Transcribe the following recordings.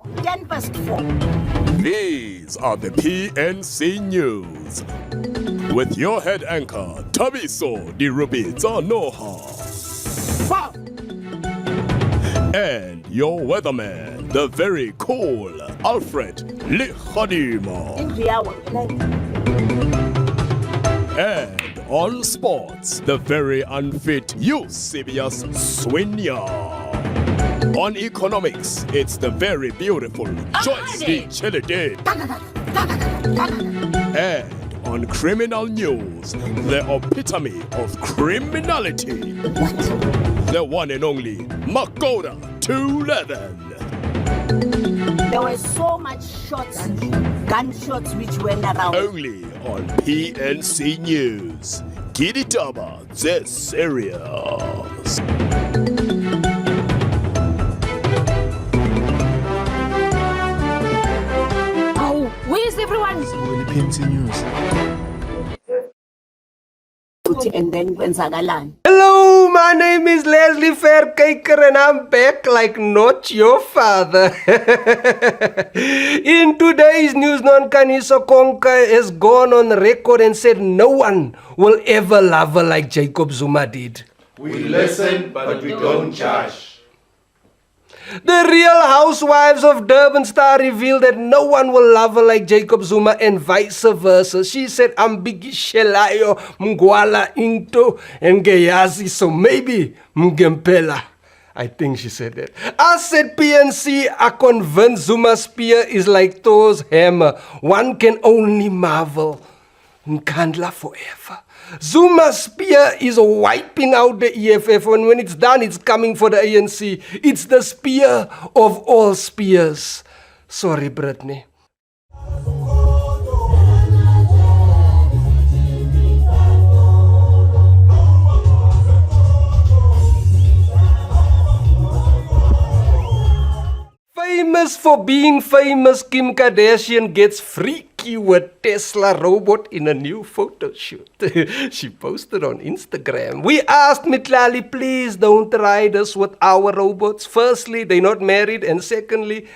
4. These are the PNC News. With your head anchor, Tabiso Di Rubitsa Noha. And your weatherman, the very cool Alfred Lichadima. And on sports, the very unfit Eusebius Swinya. On economics, it's the very beautiful Joyce D. Chilide. And on criminal news, the epitome of criminality. The one and only Makoda 211. There were so much shots, gunshots which went around. Only on PNC News. Kiritaba, the serious. Where's everyone? PNC News. And then Benzagalan. Hello, my name is Leslie Fairkaker and I'm back like not your father. In today's news, Nonkaniso Konka has gone on record and said no one will ever love her like Jacob Zuma did. We listen, but we don't judge. The Real Housewives of Durban star revealed that no one will love her like Jacob Zuma and vice versa. She said, I'm Biggie Shelayo, Mngwala Into, and Geyazi, so maybe Mgempela. I think she said that. I said PNC are convinced Zuma's spear is like Thor's hammer. One can only marvel. Nkandla forever. Zuma's spear is wiping out the EFF, and when it's done, it's coming for the ANC. It's the spear of all spears. Sorry, Brittany. Famous for being famous, Kim Kardashian gets freaky with Tesla robot in a new photo shoot. She posted on Instagram. We asked Mitlali, please don't try this with our robots. Firstly, they're not married, and secondly,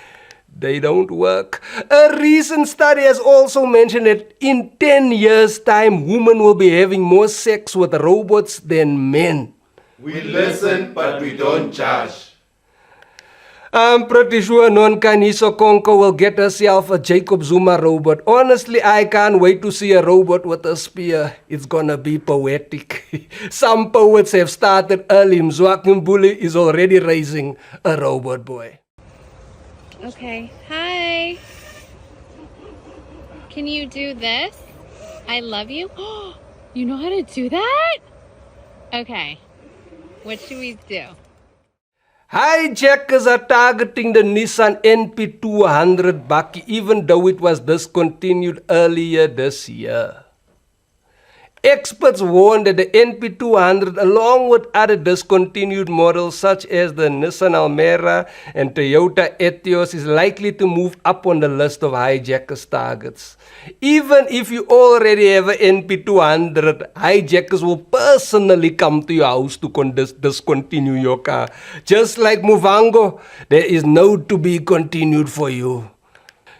they don't work. A recent study has also mentioned that in 10 years' time, women will be having more sex with robots than men. We listen, but we don't judge. I'm pretty sure Nonkaniso Konko will get herself a Jacob Zuma robot. Honestly, I can't wait to see a robot with a spear. It's gonna be poetic. Some poets have started early. Mzwakimbuli is already raising a robot boy. Okay, hi. Can you do this? I love you. You know how to do that? Okay, what should we do? Hijackers are targeting the Nissan NP200 Bakkie, even though it was discontinued earlier this year. Experts warn that the NP200, along with other discontinued models such as the Nissan Almera and Toyota Etios, is likely to move up on the list of hijackers' targets. Even if you already have an NP200, hijackers will personally come to your house to discontinue your car. Just like Muvango, there is no to be continued for you.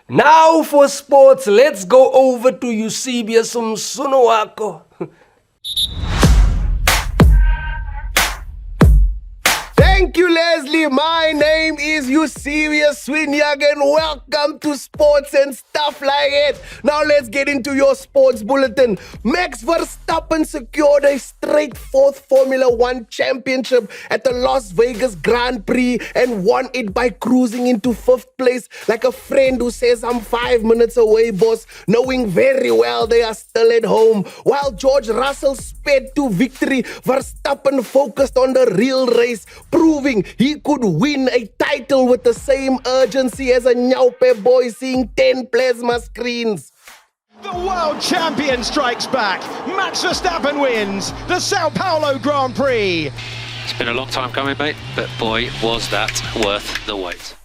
Now for sports, let's go over to Eusebius Msunuwako. Thank you, Leslie. My name is Eusebius Swinyag and welcome to Sports and Stuff Like It. Now let's get into your sports bulletin. Max Verstappen secured a straight fourth Formula One championship at the Las Vegas Grand Prix and won it by cruising into fifth place like a friend who says, I'm 5 minutes away, boss, knowing very well they are still at home. While George Russell sped to victory, Verstappen focused on the real race, proving he could win a title with the same urgency as a Nyaupe boy seeing 10 plasma screens. The world champion strikes back. Max Verstappen wins the Sao Paulo Grand Prix. It's been a long time coming, mate, but boy, was that worth the wait.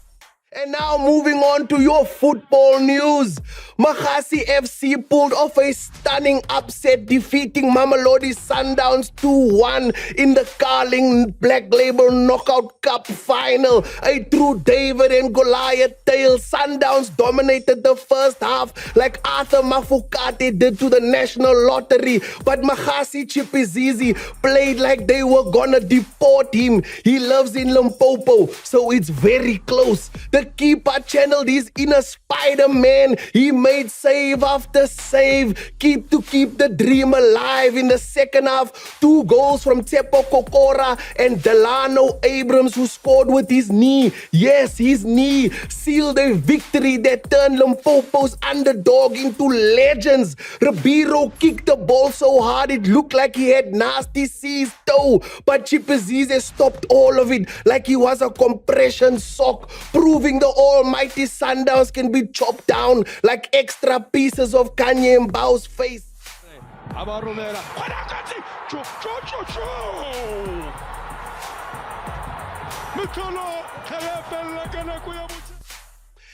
And now moving on to your football news. Magasi FC pulled off a stunning upset, defeating Mamelodi Sundowns 2-1 in the Carling Black Label Knockout Cup final. A true David and Goliath tale. Sundowns dominated the first half like Arthur Mafukate did to the National Lottery, but Magasi Chipizizi played like they were gonna deport him. He lives in Limpopo, so it's very close. The keeper channeled his inner Spider-Man. He made save after save, keep the dream alive. In the second half, 2 goals from Tsepo Kokora and Delano Abrams, who scored with his knee. Yes, his knee sealed a victory that turned Limpopo's underdog into legends. Ribeiro kicked the ball so hard it looked like he had nasty C's toe, but Chipizize stopped all of it like he was a compression sock, proving the almighty Sundowns can be chopped down like extra pieces of Kanye Mbao's face.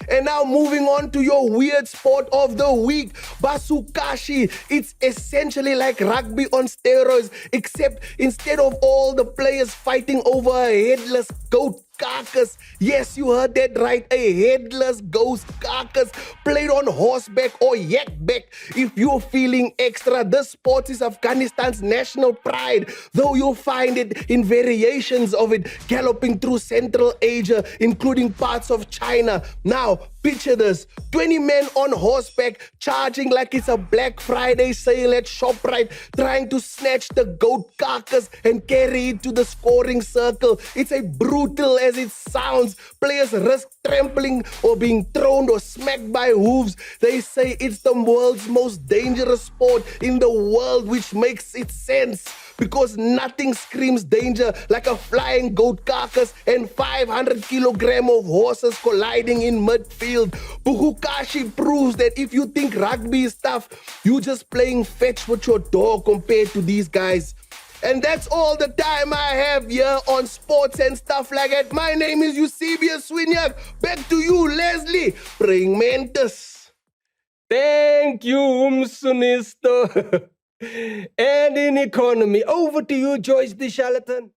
And now moving on to your weird sport of the week, Basukashi. It's essentially like rugby on steroids, except instead of all the players fighting over a headless goat carcass, yes, you heard that right, a headless ghost carcass played on horseback or yakback. If you're feeling extra, this sport is Afghanistan's national pride, though you'll find it in variations of it galloping through Central Asia, including parts of China. Now, picture this, 20 men on horseback charging like it's a Black Friday sale at ShopRite, trying to snatch the goat carcass and carry it to the scoring circle. It's as brutal as it sounds. Players risk trampling or being thrown or smacked by hooves. They say it's the world's most dangerous sport in the world, which makes it sense, because nothing screams danger like a flying goat carcass and 500 kilograms of horses colliding in midfield. Buhukashi proves that if you think rugby is tough, you're just playing fetch with your dog compared to these guys. And that's all the time I have here on sports and stuff like that. My name is Eusebius Swinyak. Back to you, Leslie. Praying Mantis. Thank you, Umsunisto. And in economy, over to you, Joyce the charlatan.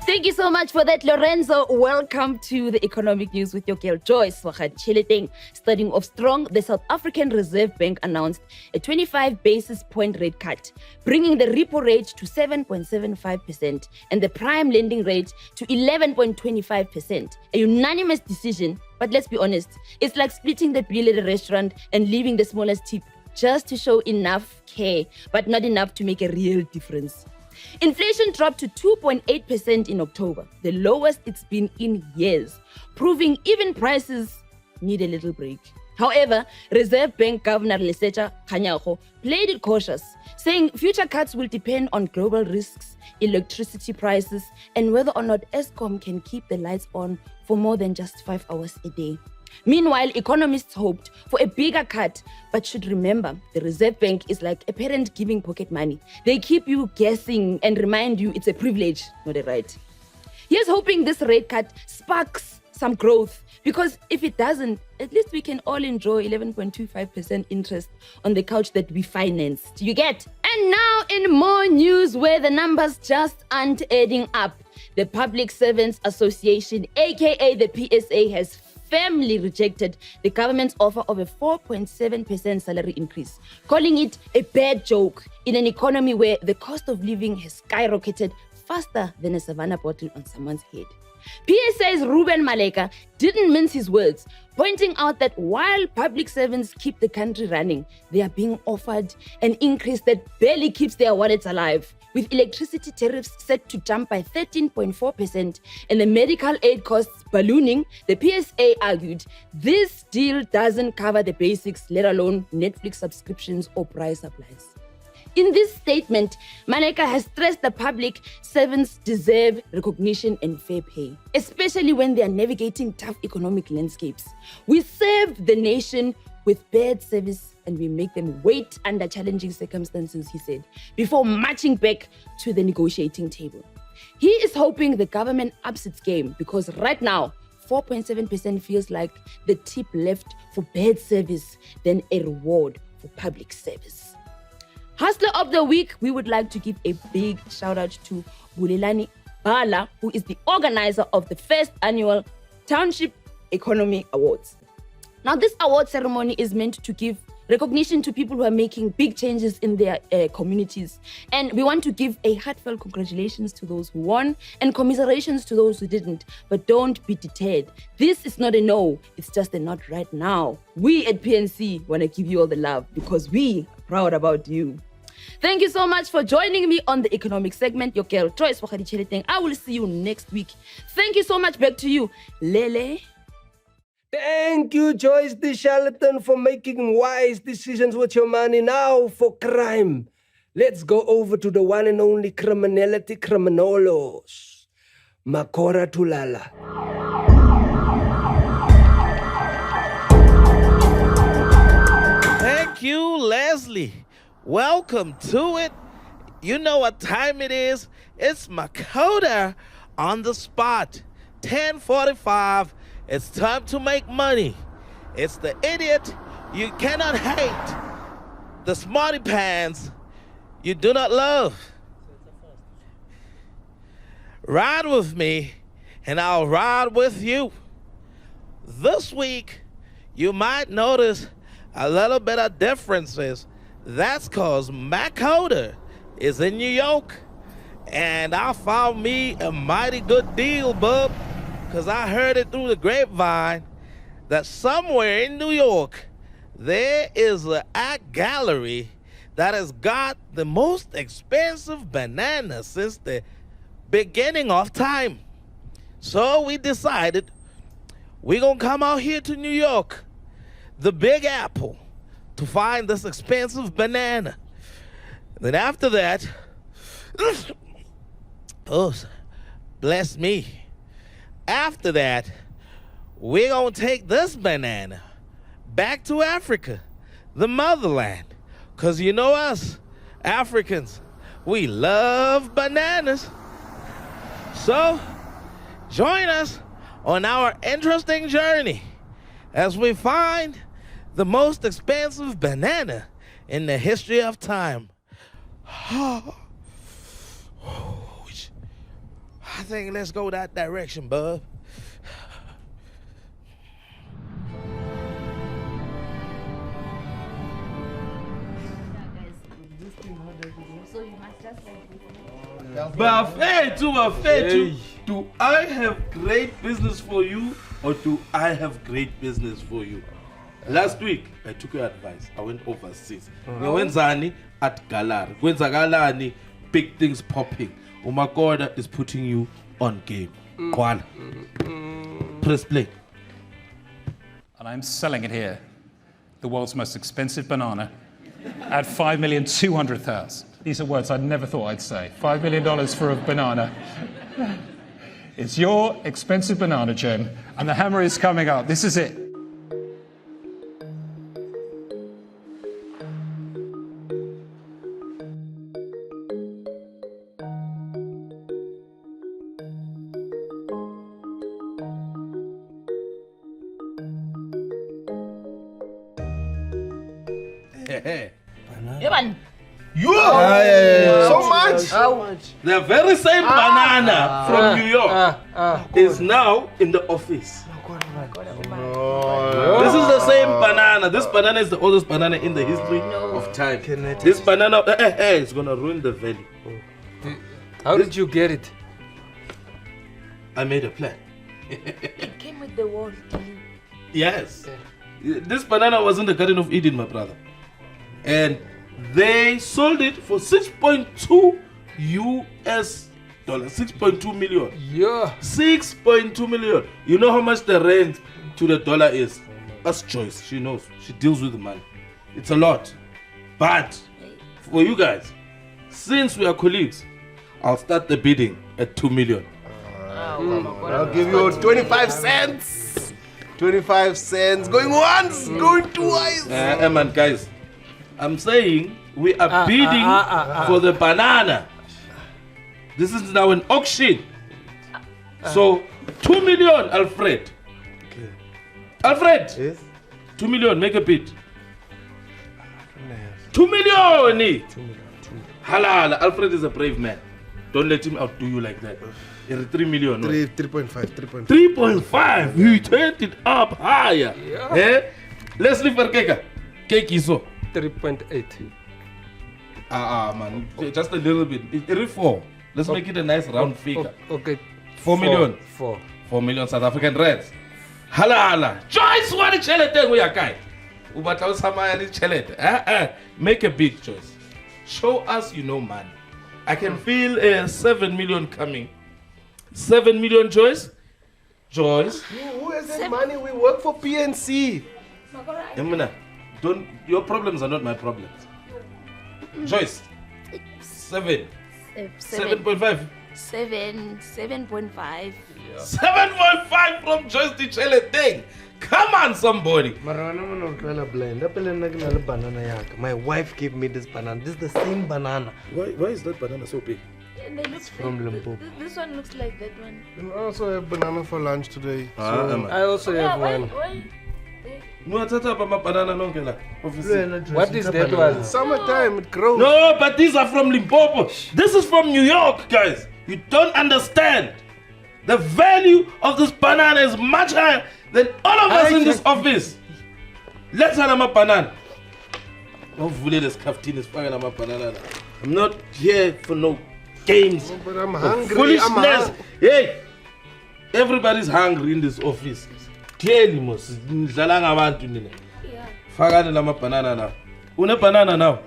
Thank you so much for that, Lorenzo. Welcome to the economic news with your girl Joyce. Starting off strong, the South African Reserve Bank announced a 25 basis point rate cut, bringing the repo rate to 7.75% and the prime lending rate to 11.25%. A unanimous decision, but let's be honest, it's like splitting the bill at a restaurant and leaving the smallest tip just to show enough care, but not enough to make a real difference. Inflation dropped to 2.8% in October, the lowest it's been in years, proving even prices need a little break. However, Reserve Bank Governor Lesetja Kganyago played it cautious, saying future cuts will depend on global risks, electricity prices, and whether or not Eskom can keep the lights on for more than just 5 hours a day. Meanwhile, economists hoped for a bigger cut, but should remember, the Reserve Bank is like a parent giving pocket money. They keep you guessing and remind you it's a privilege, not a right. Here's hoping this rate cut sparks some growth, because if it doesn't, at least we can all enjoy 11.25% interest on the couch that we financed. You get? And now in more news where the numbers just aren't adding up. The Public Servants Association, aka the PSA, has firmly rejected the government's offer of a 4.7% salary increase, calling it a bad joke in an economy where the cost of living has skyrocketed faster than a Savannah bottle on someone's head. PSA's Ruben Maleka didn't mince his words, pointing out that while public servants keep the country running, they are being offered an increase that barely keeps their wallets alive. With electricity tariffs set to jump by 13.4% and the medical aid costs ballooning, the PSA argued this deal doesn't cover the basics, let alone Netflix subscriptions or price supplies. In this statement, Maleka has stressed the public servants deserve recognition and fair pay, especially when they are navigating tough economic landscapes. We serve the nation with bad service and we make them wait under challenging circumstances, he said, before marching back to the negotiating table. He is hoping the government ups its game because right now, 4.7% feels like the tip left for bad service than a reward for public service. Hustler of the Week, we would like to give a big shout out to Bulelani Bala, who is the organizer of the first annual Township Economy Awards. Now, this award ceremony is meant to give recognition to people who are making big changes in their communities. And we want to give a heartfelt congratulations to those who won and commiserations to those who didn't. But don't be deterred. This is not a no, it's just a not right now. We at PNC want to give you all the love because we are proud about you. Thank you so much for joining me on the economic segment. Your girl, Joyce Wakadi. I will see you next week. Thank you so much. Back to you, Lele. Thank you, Joyce the charlatan, for making wise decisions with your money. Now for crime. Let's go over to the one and only criminality criminolos. Makora Tulala. Thank you, Leslie. Welcome to it. You know what time it is. It's Makota on the spot. 10:45. It's time to make money. It's the idiot you cannot hate. The smarty pants you do not love. Ride with me and I'll ride with you. This week, you might notice a little bit of differences. That's cause Makota is in New York and I found me a mighty good deal, bub. Because I heard it through the grapevine that somewhere in New York, there is an art gallery that has got the most expensive banana since the beginning of time. So we decided we're going to come out here to New York, the Big Apple, to find this expensive banana. Then after that, oh, bless me. After that, we're going to take this banana back to Africa, the motherland. Because you know us, Africans, we love bananas. So, join us on our interesting journey as we find the most expensive banana in the history of time. I think let's go that direction, bub. Buffet to do I have great business for you or do I have great business for you? Last week, I took your advice. I went overseas. Ngwenzani at Galar. Gwenzagalani, big things popping. Umakoda is putting you on game. Kwana. Press play. And I'm selling it here. The world's most expensive banana at $5,200,000. These are words I'd never thought I'd say. $5 million for a banana. It's your expensive banana, Jen, and the hammer is coming up. This is it. So much. The very same banana from New York is now in the office. This is the same banana. This banana is the oldest banana in the history of time. This banana is gonna ruin the valley. How did you get it? I made a plan. It came with the wall. Yes. This banana was in the Garden of Eden, my brother. And they sold it for $6.2 US. 6.2 million. Yeah. 6.2 million. You know how much the rent to the dollar is? That's Joyce. She knows. She deals with the money. It's a lot. But for you guys, since we are colleagues, I'll start the bidding at 2 million. I'll give you 25 cents. 25 cents. Going once, going twice. Man, guys, I'm saying we are bidding for the banana. This is now an auction. So 2 million, Alfred. Okay. Alfred. Yes. 2 million, make a bid. 2 million. 2 million. Halala, Alfred is a brave man. Don't let him outdo you like that. 3 million. 3.5. 3.5. You turned it up higher. Yeah. Eh? Leslie Verkeka. Cake is so. 3.8. Man. Just a little bit. 4. Let's make it a nice round figure. Okay. 4 million. 4 million South African rands. Halala. Joyce, what a chelete we are guy. Ubatao Samaya chelete. Make a big choice. Show us you know money. I can feel 7 million coming. 7 million, Joyce? Joyce? Who has that money? We work for PNC. Emina, your problems are not my problems. Joyce? 7. 7.5. 7.5. 7.5 from Joyce the Chele thing. Come on, somebody. My wife gave me this banana. This is the same banana. Why is that banana so big? It's from Limpopo. This one looks like that one. I also have banana for lunch today. I also have one. Why? What is that one? Summertime, it grows. No, but these are from Limpopo. This is from New York, guys. You don't understand. The value of this banana is much higher than all of us in this office. Let's have a banana. I'm not here for no games. But I'm hungry. Foolishness. Hey, everybody's hungry in this office. Clearly, most. Yeah. Fagane lama banana now. Una banana now.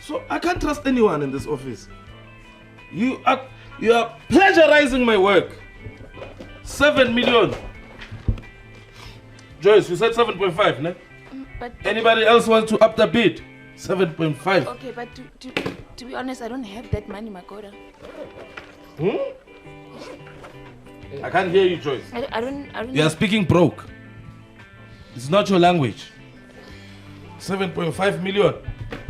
So I can't trust anyone in this office. You are plagiarizing my work. 7 million. Joyce, you said 7.5, ne? But Anybody else wants to up the bid? 7.5. okay, but to be honest, I don't have that money, Makoda. I can't hear you, Joyce. I don't. You are speaking broke. It's not your language. 7.5 million.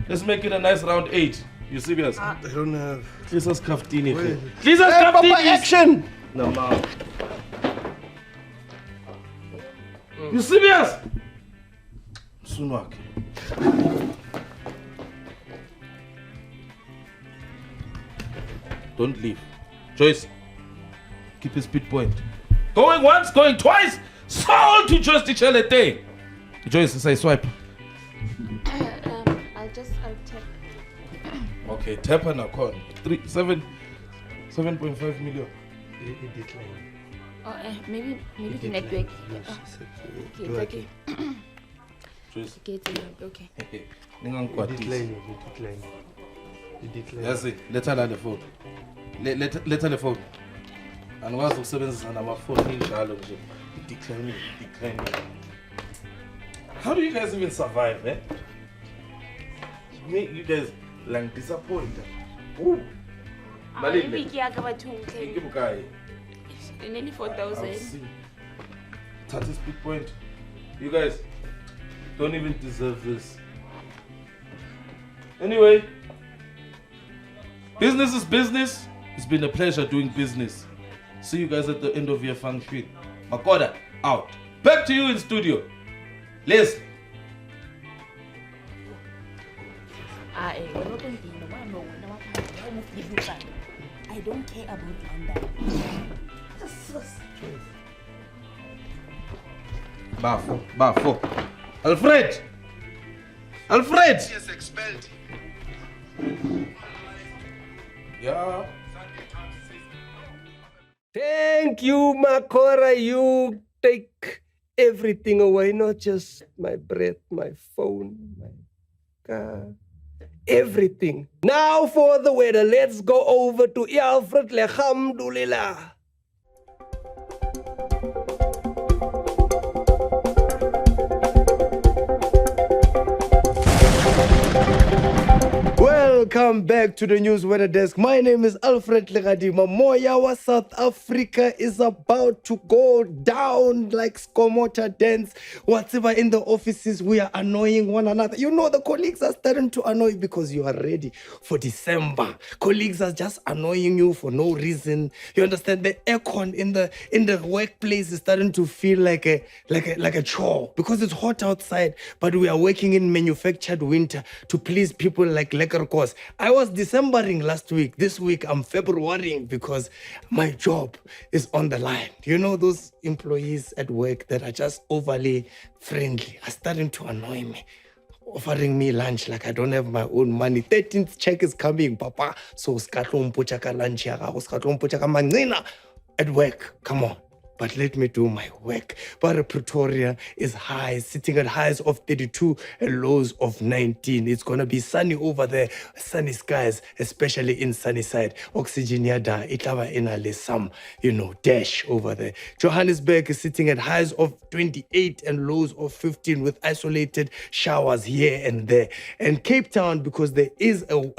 Let's make it a nice round 8. You serious? I don't have. Jesus Kaftini. Wait. Jesus Hey, Papa, Kaftini. action! No, ma. You serious? Sunwak. Don't leave. Joyce, keep a speed point. Going once, going twice. Sold to Joyce the Chelete. Joyce, say swipe. I'll tap. Okay, tap and a con. 7.5 million. Oh, maybe the network. Okay, it's okay. Joyce. Okay, it's okay. Yes, let her the phone. Let her the phone. And once the 7 and our phone in challenge, decline. How do you guys even survive, eh? You guys like disappointed. Ooh. Maybe nearly 4,000. 30 speed point. You guys don't even deserve this. Anyway, business is business. It's been a pleasure doing business. See you guys at the end of your function. Makoda, out. Back to you in studio. Leslie. I don't care about London. Bafo. Alfred. Yes, expelled. Yeah. Thank you, Makora. You take everything away, not just my breath, my phone, my car, everything. Now for the weather, let's go over to Alfred. Alhamdulillah. Well, Welcome back to the News Weather Desk. My name is Alfred Legadima. Moyawa, South Africa is about to go down like Skomota dance. Whatever in the offices, we are annoying one another. You know, the colleagues are starting to annoy because you are ready for December. Colleagues are just annoying you for no reason. You understand? The aircon in the workplace is starting to feel like a chore because it's hot outside, but we are working in manufactured winter to please people like Lekarkos. I was Decembering last week. This week I'm Februarying because my job is on the line. You know, those employees at work that are just overly friendly are starting to annoy me. Offering me lunch like I don't have my own money. 13th check is coming, Papa. So skatlo mpochaka lunch skatlo mpochaka manina at work. Come on. But let me do my work. But Pretoria is high, sitting at highs of 32 and lows of 19. It's going to be sunny over there, sunny skies, especially in Sunnyside. Oxygen yada, itava inale some, dash over there. Johannesburg is sitting at highs of 28 and lows of 15 with isolated showers here and there. And Cape Town, because there is a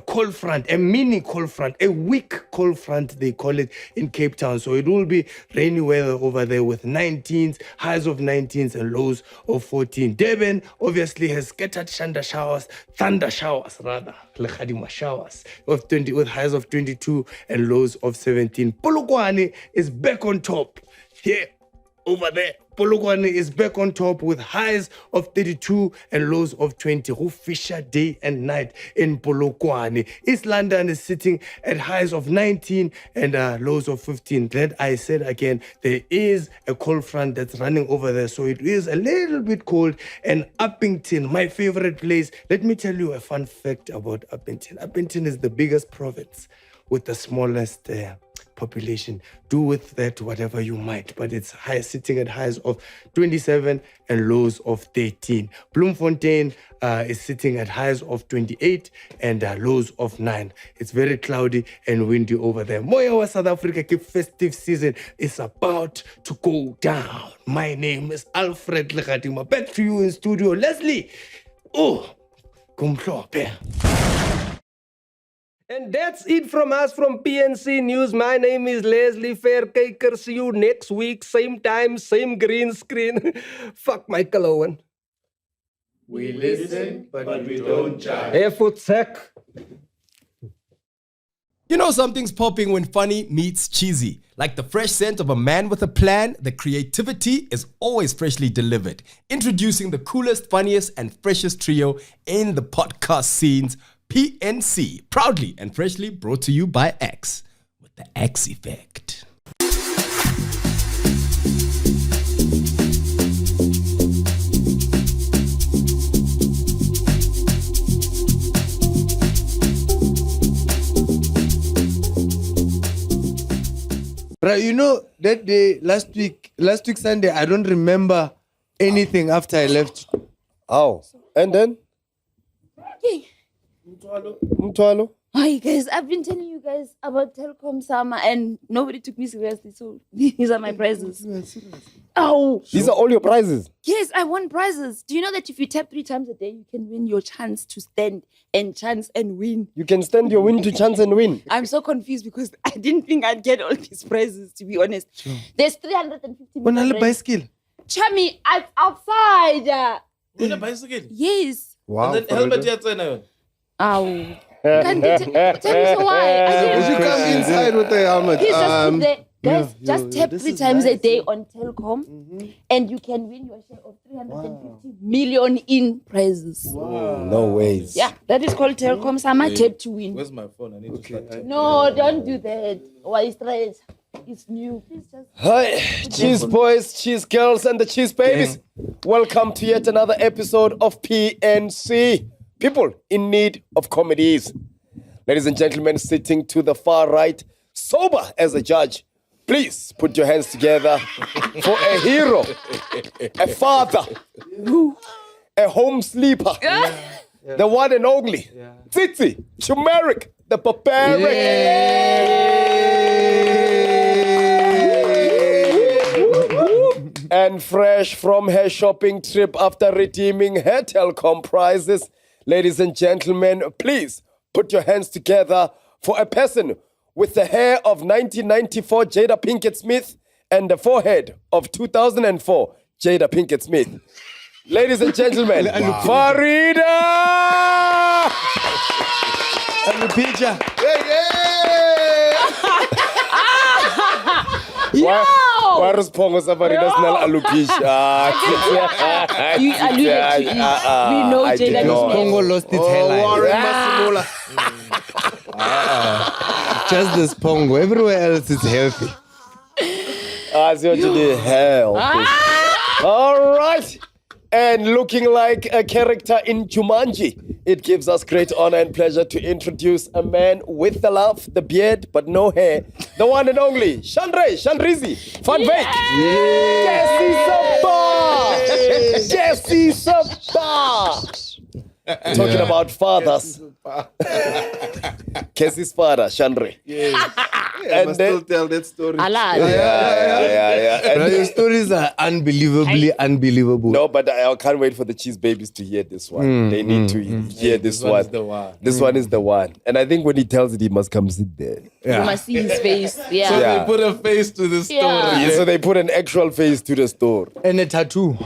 cold front, a mini cold front, a weak cold front, they call it in Cape Town. So it will be rainy weather over there with 19s, highs of 19s and lows of 14. Durban obviously has scattered thunder showers of 20 with highs of 22 and lows of 17. Polokwane is back on top here over there. Polokwane is back on top with highs of 32 and lows of 20. Who Fisher day and night in Polokwane. East London is sitting at highs of 19 and lows of 15. That I said again, there is a cold front that's running over there, so it is a little bit cold. And Uppington, my favorite place. Let me tell you a fun fact about Uppington. Uppington is the biggest province with the smallest population. Do with that whatever you might, but it's high, sitting at highs of 27 and lows of 13. Bloemfontein is sitting at highs of 28 and lows of 9. It's very cloudy and windy over there. Moya South Africa festive season is about to go down. My name is Alfred Legadima. Back to you in studio, Leslie. Oh, kumhlope. And that's it from us from PNC News. My name is Leslie Faircaker. See you next week, same time, same green screen. Fuck Michael Owen. We listen, but we don't judge. Effort sack. You know something's popping when funny meets cheesy. Like the fresh scent of a man with a plan, the creativity is always freshly delivered. Introducing the coolest, funniest, and freshest trio in the podcast scenes, PNC, proudly and freshly brought to you by X, with the X effect. Right, you know, that day, last week Sunday, I don't remember anything after I left. Oh, and then? Hey. Mtwalo? Hi guys, I've been telling you guys about Telkom Summer and nobody took me seriously, so these are my prizes. Oh! These are all your prizes? Yes, I won prizes. Do you know that if you tap 3 times a day, you can win your chance to stand and chance and win? You can stand your win to chance and win? I'm so confused because I didn't think I'd get all these prizes, to be honest. Sure. There's 350 million. Bicycle? Chami, I'm outside. With a bicycle? Yes. Wow. And then helmet yet. Ow. Tell me so why. Did you come inside with the helmet? Please just put the, guys, just tap 3 times a day on Telkom and you can win your share of 350 million in prizes. Wow. No ways. Yeah, that is called Telkom Summer. Tap to win. Where's my phone? I need to start. No, don't do that. Why stress? It's new. Please just. Hi, cheese boys, cheese girls, and the cheese babies. Welcome to yet another episode of PNC. People in need of comedies. Ladies and gentlemen, sitting to the far right, sober as a judge. Please put your hands together for a hero, a father, a home sleeper, the one and only, Tsitsi, turmeric, the barbaric. And fresh from her shopping trip after redeeming her Telkom prizes, Ladies and gentlemen, please put your hands together for a person with the hair of 1994 Jada Pinkett Smith and the forehead of 2004 Jada Pinkett Smith. Ladies and gentlemen, Farida! Alopecia. Why respongo sa Farida's nal alopecia? You alluded to it. We know Jada Pinkett. Pongo lost its hairline. Just this Pongo. Everywhere else it's healthy. So you did healthy. All right. And looking like a character in Jumanji, it gives us great honor and pleasure to introduce a man with the laugh, the beard, but no hair. The one and only Shandrizi, Van Beek. Jesse Sapa. Talking about fathers. Kessie's father, Shandre. I must still tell that story. Yeah. And your stories are unbelievably unbelievable. No, but I can't wait for the cheese babies to hear this one. They need to hear this one. This one is the one. And I think when he tells it, he must come sit there. You must see his face. Yeah. So they put a face to the story. Yeah. So they put an actual face to the store. And a tattoo.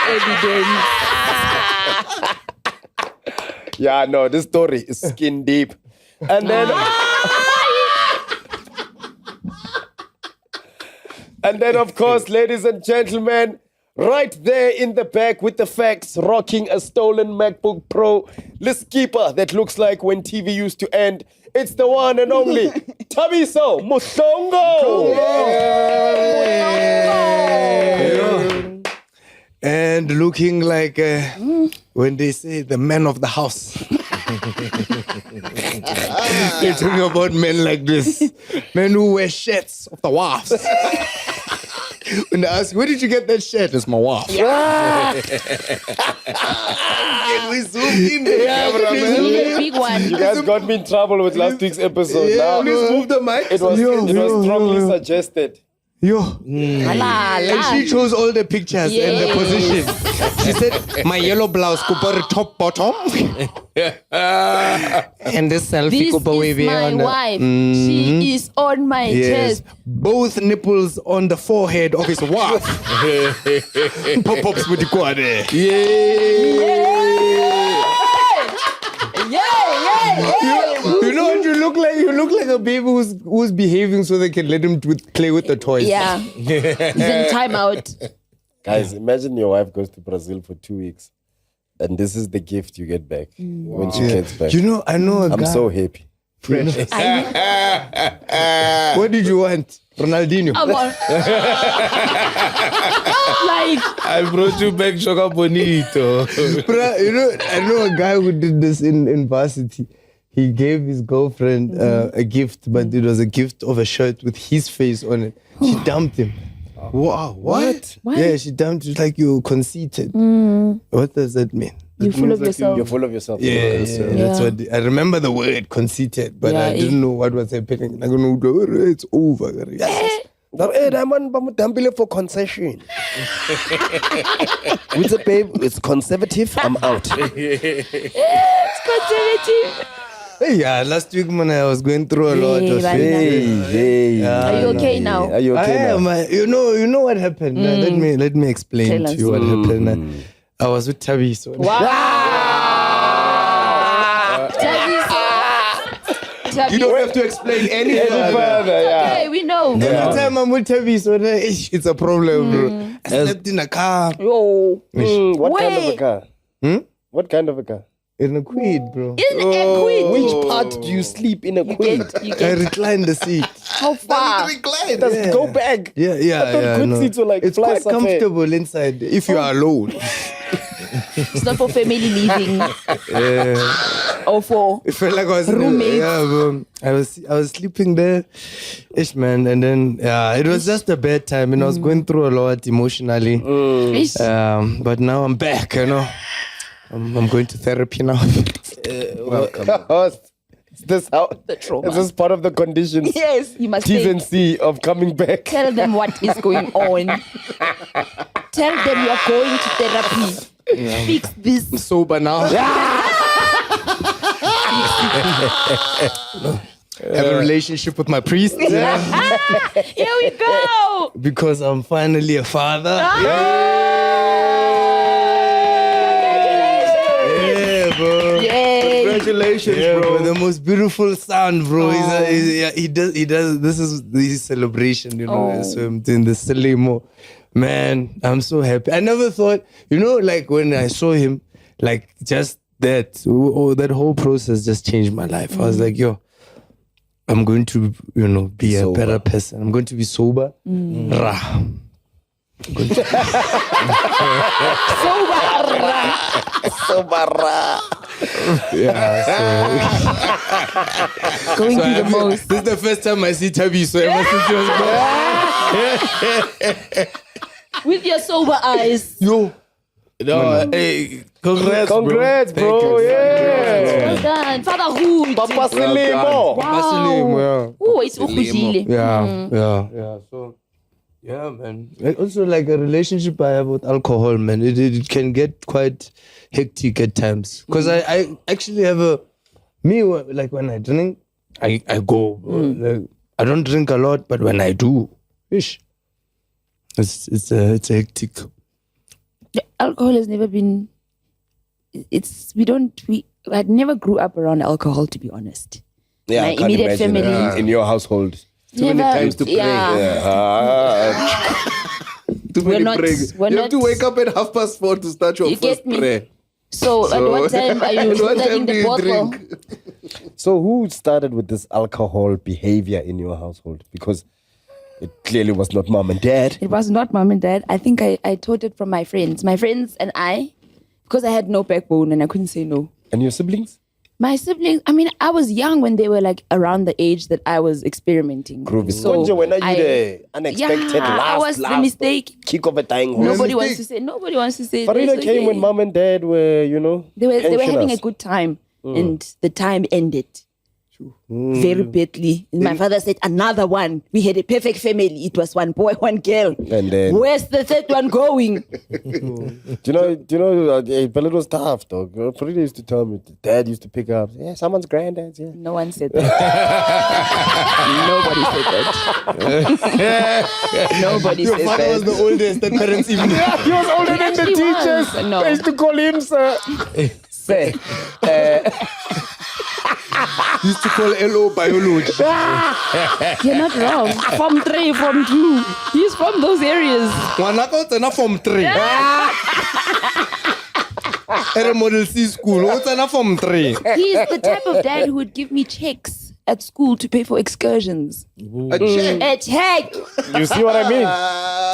Evidence. Yeah, no, this story is skin deep. And then, of course, ladies and gentlemen, right there in the back with the facts, rocking a stolen MacBook Pro, list keeper that looks like when TV used to end. It's the one and only Tabiso Musongo. And looking like when they say the man of the house. They're talking about men like this. Men who wear shirts of the wives. When they ask, where did you get that shirt? It's my wife. Yeah. Can we zoom in the camera, man? Big one. You guys got me in trouble with last week's episode. Yeah, please move the mic. It was strongly suggested. And she chose all the pictures and the position. She said, my yellow blouse, Cooper top bottom. And this selfie, Cooper This is my wife. She is on my chest. Both nipples on the forehead of his wife. Pop-ups with the quad. You know what you look like? You look like a baby who's behaving so they can let him play with the toys. Yeah. He's in timeout. Guys, imagine your wife goes to Brazil for 2 weeks and this is the gift you get back when she gets back. You know, I know a I'm guy. so happy. What did you want? Ronaldinho. I brought you back Choca Bonito. Bruh, you know, I know a guy who did this in varsity. He gave his girlfriend a gift, but it was a gift of a shirt with his face on it. She dumped him. Wow, what? Yeah, she dumped him. Like, you conceited. What does that mean? You're full of yourself. You're full of yourself. Yeah, that's what I remember the word conceited, but I didn't know what was happening. I don't know, it's over. Yes. For concession. With a babe, it's conservative. I'm out. It's conservative. Hey, yeah, last week, man, I was going through a lot of Are you okay now? Are you okay now? You know what happened? Let me explain to you what happened. I was with Tabiso. Wow! You don't have to explain any further. Okay, we know. Every time I'm with Tabiso, it's a problem, bro. I slept in a car. What kind of a car? What kind of a car? In a Quid, bro. In a Quid? Which part do you sleep in a Quid? I recline the seat. How far? It doesn't go back. Yeah. I thought good seats were like it's quite comfortable inside if you are alone. It's not for family living. Or for it felt like I was roommates. Bro. I was sleeping there, ish man, and then it was just a bad time, and I was going through a lot emotionally. But now I'm back, you know. I'm going to therapy now. Welcome. Is this part of the conditions? Yes, you must T's and C of coming back. Tell them what is going on. Tell them you're going to therapy. Fix this. I'm sober now. Have a relationship with my priest. Here we go. Because I'm finally a father. Yeah, bro. Yay. Congratulations, bro. The most beautiful son, bro. He does. This is the celebration, you know. So I'm doing the Sibling. Man, I'm so happy. I never thought, you know, like when I saw him, like just that whole process just changed my life. I was like, yo, I'm going to, you know, be a better person. I'm going to be sober. Rah. Sober. Yeah. Going through the most. This is the first time I see Tabi, so ever since he was born. With your sober eyes. Yo. No, hey, congrats, bro. Yeah. Well done. Fatherhood. Papa Silimo. Wow. Oh, it's ukujile. Yeah. So, yeah, man. Like, also, like a relationship I have with alcohol, man, it can get quite hectic at times. Because I actually have like when I drink, I go. Like, I don't drink a lot, but when I do, it's hectic. The alcohol has never been. I never grew up around alcohol, to be honest. Yeah, my I can't immediate imagine family. in your household. Too many times to pray. Too many praying. You have to wake up at 4:30 to start your first prayer. So at what time are you studying the bottle? So who started with this alcohol behavior in your household? Because it clearly was not mom and dad. It was not mom and dad. I think I taught it from my friends. My friends and I, because I had no backbone and I couldn't say no. And your siblings? My siblings, I mean, I was young when they were like around the age that I was experimenting. Groovy. So when are you the unexpected I was the mistake. Kick of a dying horse? Nobody wants to say. Farida came when mom and dad were, you know, they were having a good time, and the time ended. Very badly. My father said, another one. We had a perfect family. It was one boy, one girl. And then, where's the third one going? do you know, but it was tough, dog. Farida used to tell me, dad used to pick up, yeah, someone's granddad's, yeah. No one said that. Nobody said that. Nobody said that. Your father was the oldest, the parents even. Yeah, he was older than the teachers. No. I used to call him, sir. Sir. Used to call LO biology. You're not wrong. Form 3, Form 2. He's from those areas. Form 3. At a Model C school. Form 3. He's the type of dad who would give me checks at school to pay for excursions. A check? A check. You see what I mean?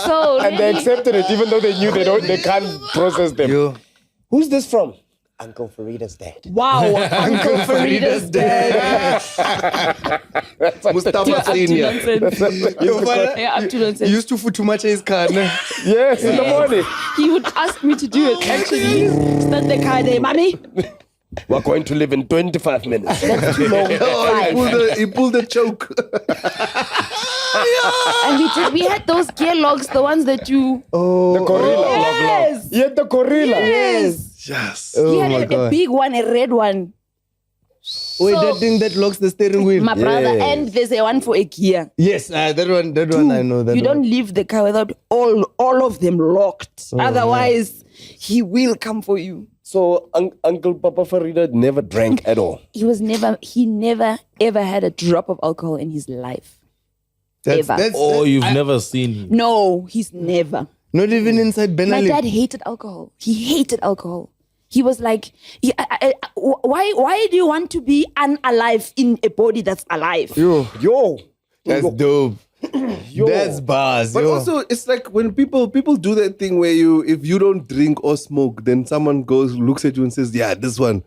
So and they accepted it even though they knew they can't process them. Yo. Who's this from? Uncle Farida's dad. Wow, Uncle Farida's dad. Mustafa Senior. Yeah, up to nonsense. He used to foot too much in his car. Yes, in the morning. He would ask me to do it, actually. Start the car there, mommy. We're going to live in 25 minutes. That's too long. He pulled the choke. And we had those gear logs, the ones that you... The Gorilla. Yes. You had the Gorilla. Yes. Yes. He had a big one, a red one. Wait, that thing that locks the steering wheel. My brother, and there's a one for a gear. Yes, that one I know. That you don't leave the car without all of them locked. Otherwise, he will come for you. So Uncle Papa Farida never drank at all. He never ever had a drop of alcohol in his life. Ever. You've never seen him? No, he's never. Not even inside Ben Ali. My dad hated alcohol. He hated alcohol. He was like, why do you want to be unalive in a body that's alive? Yo. That's dope. That's bars. But also, it's like when people do that thing where if you don't drink or smoke, then someone looks at you and says, yeah, this one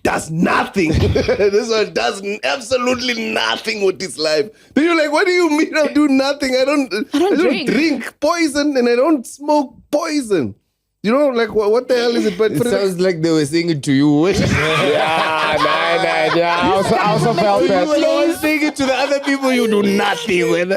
does nothing. This one does absolutely nothing with his life. Then you're like, what do you mean I do nothing? I don't drink poison and I don't smoke poison. You know, like, what the hell is it? But it sounds like they were saying it to you. Yeah. I also felt that. You were saying it to the other people you do nothing with.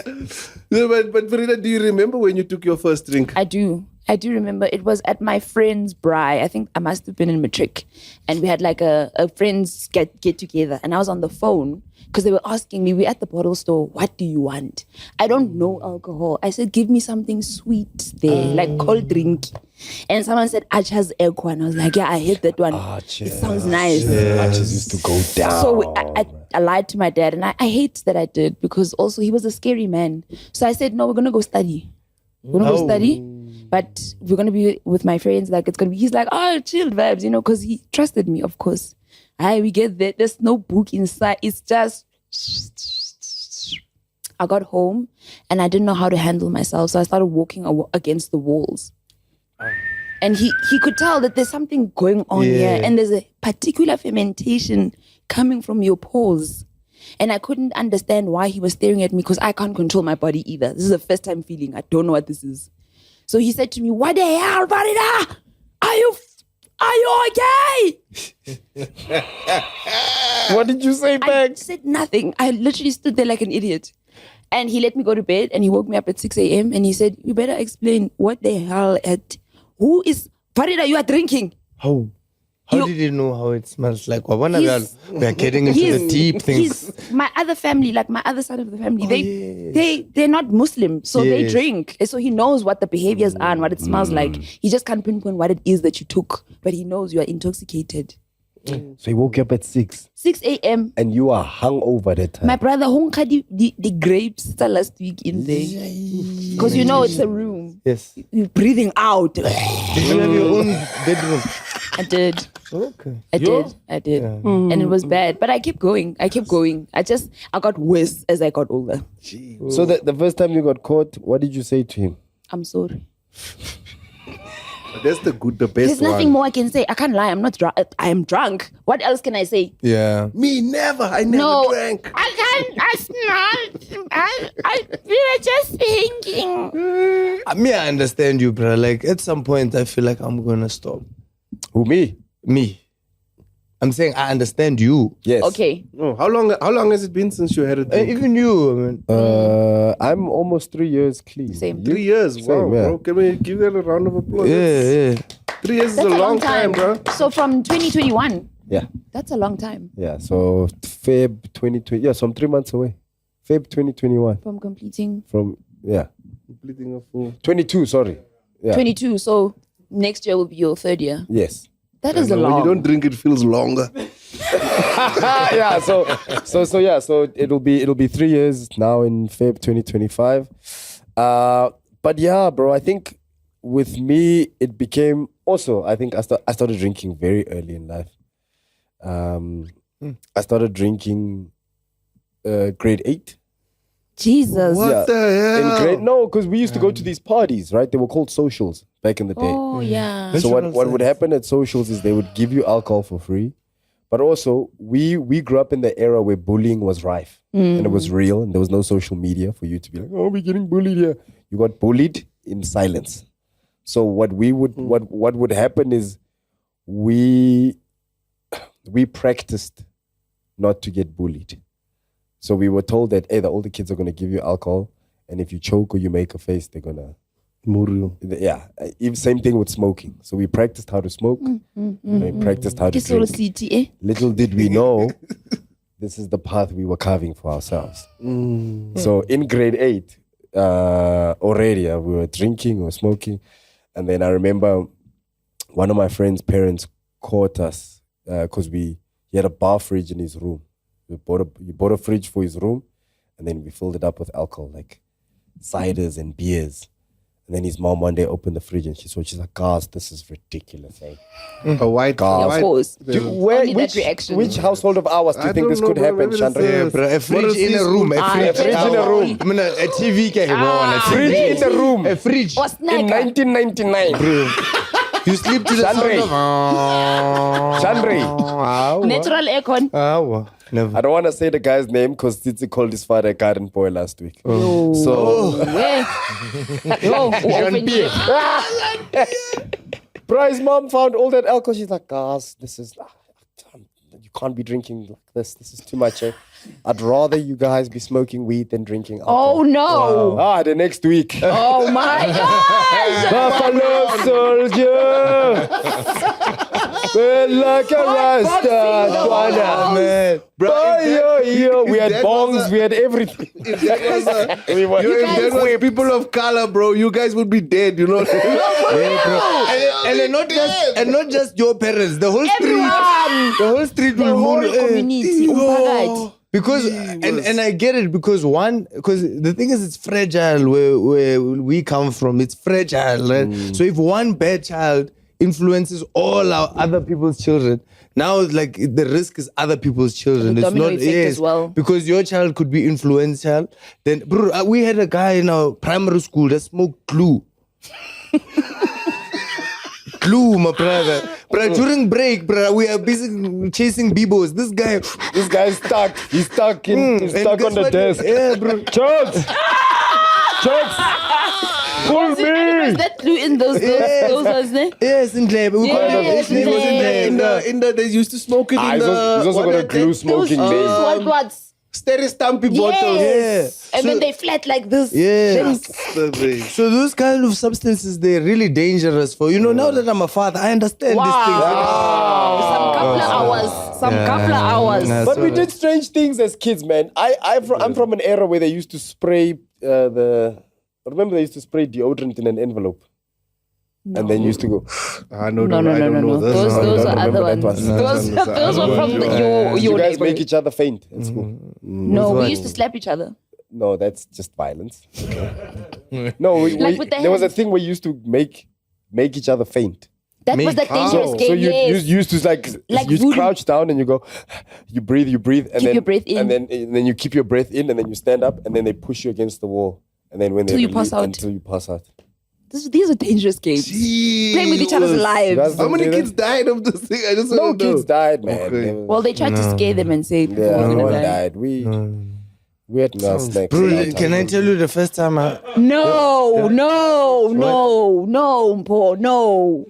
Yeah, but Farida, do you remember when you took your first drink? I do remember. It was at my friend's braai. I think I must have been in matric. And we had like a friends get together. And I was on the phone because they were asking me, we're at the bottle store, what do you want? I don't know alcohol. I said, give me something sweet there, like cold drink. And someone said, Acha's Aircon. I was like, yeah, I hate that one. It sounds nice. Arches used to go down. So I lied to my dad, and I hate that I did, because also he was a scary man. So I said, no, we're going to go study. We're going to go study, but we're going to be with my friends. Like, it's going to be, he's like, oh, chill vibes, you know, because he trusted me, of course. We get there. There's no book inside. It's just, I got home and I didn't know how to handle myself. So I started walking against the walls. And he could tell that there's something going on here, and there's a particular fermentation coming from your pores. And I couldn't understand why he was staring at me, because I can't control my body either. This is the first time feeling. I don't know what this is. So he said to me, what the hell, Farida? Are you okay? What did you say back? I said nothing. I literally stood there like an idiot. And he let me go to bed, and he woke me up at 6 a.m. and he said, you better explain what the hell who is Farida, you are drinking. How did you know how it smells like? We are getting into the deep things. My other family, like my other side of the family, they're not Muslim, so they drink. So he knows what the behaviors are and what it smells like. He just can't pinpoint what it is that you took, but he knows you are intoxicated. So he woke you up at 6 a.m. and you are hungover that time. My brother honka the grapes last week in there, because you know it's a room. Yes, you're breathing out. Did you have your own bedroom? I did. Okay. I did. Yeah. And it was bad. But I kept going. I got worse as I got older. So the first time you got caught, what did you say to him? I'm sorry. That's the best There's nothing one. more I can say. I can't lie. I'm not drunk. I am drunk. What else can I say? Yeah. Me never. I never drank. I we were just thinking. Me, I understand you, bro. Like, at some point, I feel like I'm going to stop. Who, me? Me. I'm saying I understand you. Yes. Okay. Oh, how long has it been since you had a drink? Even you, I mean. I'm almost 3 years clean. Same. 3 years. Wow, Same, yeah. bro. Can we give that a round of applause? Yeah. 3 years is That's a long time, bro. So from 2021. Yeah. That's a long time. Yeah. So Feb 2020. Yeah. So I'm 3 months away. Feb 2021. From completing. Completing a full. 22. Sorry. Yeah. 22. So next year will be your third year. Yes. That is a When long. you don't drink, it feels longer. Yeah. So it'll be 3 years now in Feb 2025. But yeah, bro. I think with me it became also. I think I started drinking very early in life. I started drinking grade 8. Jesus. What the hell? No, because we used to go to these parties, right? They were called socials back in the day. Oh yeah. So what would happen at socials is they would give you alcohol for free. But also, we grew up in the era where bullying was rife. And it was real, and there was no social media for you to be like, oh, we're getting bullied here. You got bullied in silence. So what would happen is we practiced not to get bullied. So we were told that, hey, the older kids are going to give you alcohol, and if you choke or you make a face, they're going to murder you. Yeah. Same thing with smoking. So we practiced how to smoke. We practiced how to drink. Little did we know, this is the path we were carving for ourselves. So in grade 8, already we were drinking, we were smoking. And then I remember one of my friend's parents caught us because he had a bar fridge in his room. He bought a fridge for his room, and then we filled it up with alcohol, like ciders and beers. And then his mom one day opened the fridge and she's like, "Guys, this is ridiculous, eh?" A white gas. Of course. Which household of ours do you think this could happen, Chandra? A fridge in a room. A fridge in a room. I mean, a TV can a fridge in the room. A fridge. In 1999. You sleep to the sound of... Chandra. Natural aircon. Never. I don't want to say the guy's name because Titsi called his father a garden boy last week. Bro, his mom found all that alcohol. She's like, guys, this is... you can't be drinking like this. This is too much. I'd rather you guys be smoking weed than drinking alcohol. Oh no! Wow. The next week. Oh my gosh! Buffalo Soldier. Well, like a Rasta, Twana, man. We had bongs, we had everything. If that was people of color, bro, you guys would be dead, you know. And not just your parents, the whole street will whole mourn. community, umphakathi. Because and I get it because the thing is it's fragile where we come from. It's fragile, right? So if one bad child influences all our other people's children, now like the risk is other people's children. The it's domino not effect as well. because your child could be influential. Then bro, we had a guy in our primary school that smoked glue. Glue, my brother. But during break, bro, we are busy chasing bibos. This guy is stuck. He's stuck on the desk. Yeah, bro. Chucks! Pull me! Was that glue in those ones there? Yes, in lab. We call it Yes, it was in lab. In the, they used to smoke it in the... He's also got a glue smoking Those thing. what? Stampy bottles. Yes. And then they flat like this. Yeah. Then- So those kind of substances, they're really dangerous for, now that I'm a father, I understand these things. Some couple of hours. Nah, But we sorry. did strange things as kids, man. I'm from an era where they used to spray remember they used to spray deodorant in an envelope? No. And then used to go, I don't know. Those are other ones. Those were from your you guys neighborhood. make each other faint at school? No, we used to slap each other. No, that's just violence. No, Like with the there was a hands. thing where you used to make each other faint. That was the dangerous game, So you yes. used to like you voodoo. crouch down and you go, you breathe, and Keep then your breath in. and then you keep your breath in, and then you stand up, and then they push you against the wall, and then when they Till you pass out. until you pass out. These are dangerous games. Playing with each other's lives. How many kids died of this thing? I just No want to know. kids died, man. Okay. Well, they tried to scare them and say people Yeah, were no gonna one die. died. We had no snacks. Bro, can I tell you the first time No, Mpo, no.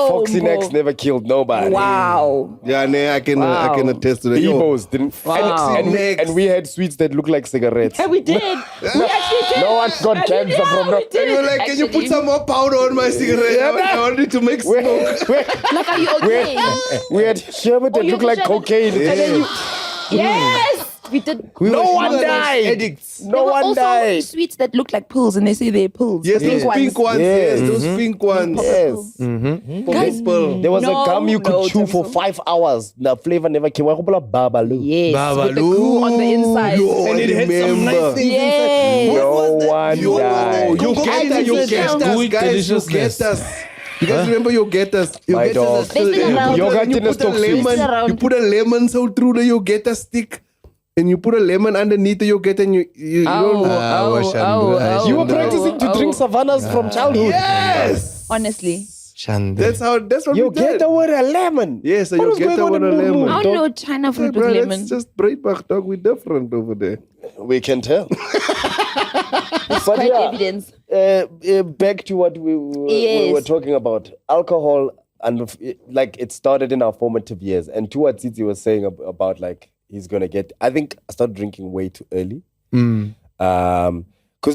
Foxy Mpo. necks never killed nobody. Wow. Yeah, I can attest to that. Yo, Ebos didn't. Wow. And we had sweets that looked like cigarettes. Yeah, we did. We actually did. No one got cancer from that. and you were like, can you put some more powder on my cigarette? I want it to make smoke. Like, are you okay? We had sherbet that you looked had like sherbet. cocaine. And then you... Yes! We did. No one died. Addicts. There No were one also died. sweets that look like pills, and they say they're pills. Yes, those pink ones. Yes. Yes, those pink ones. Yes. Guys, There was a gum you could chew for Tamiso. 5 hours. The flavor never came. Babalu. Yes, with the glue on the inside. And it had some nice things Yes. No one died. You get us, guys. You get us. You guys remember your getters? Your My getters are dog. still They still there. around. Yogurt You in a put a stock sweet. Still lemon. around. You put a lemon so through the yogurt stick. And you put a lemon underneath the yogurt and you don't know. You were practicing to drink savannas from childhood. Yes. Honestly. Shande. That's what You we did. get with a lemon. Yes, a What was yogurt going on with a in Blue Moon? lemon. I don't know China Hey, fruit bro, with that's lemon. just Breitbach, dog. We're different over there. We can tell. But Quite yeah, evidence. back to what we were talking about. Alcohol, and like it started in our formative years. And to what Tsitsi was saying about like he's going to get... I think I started drinking way too early. Because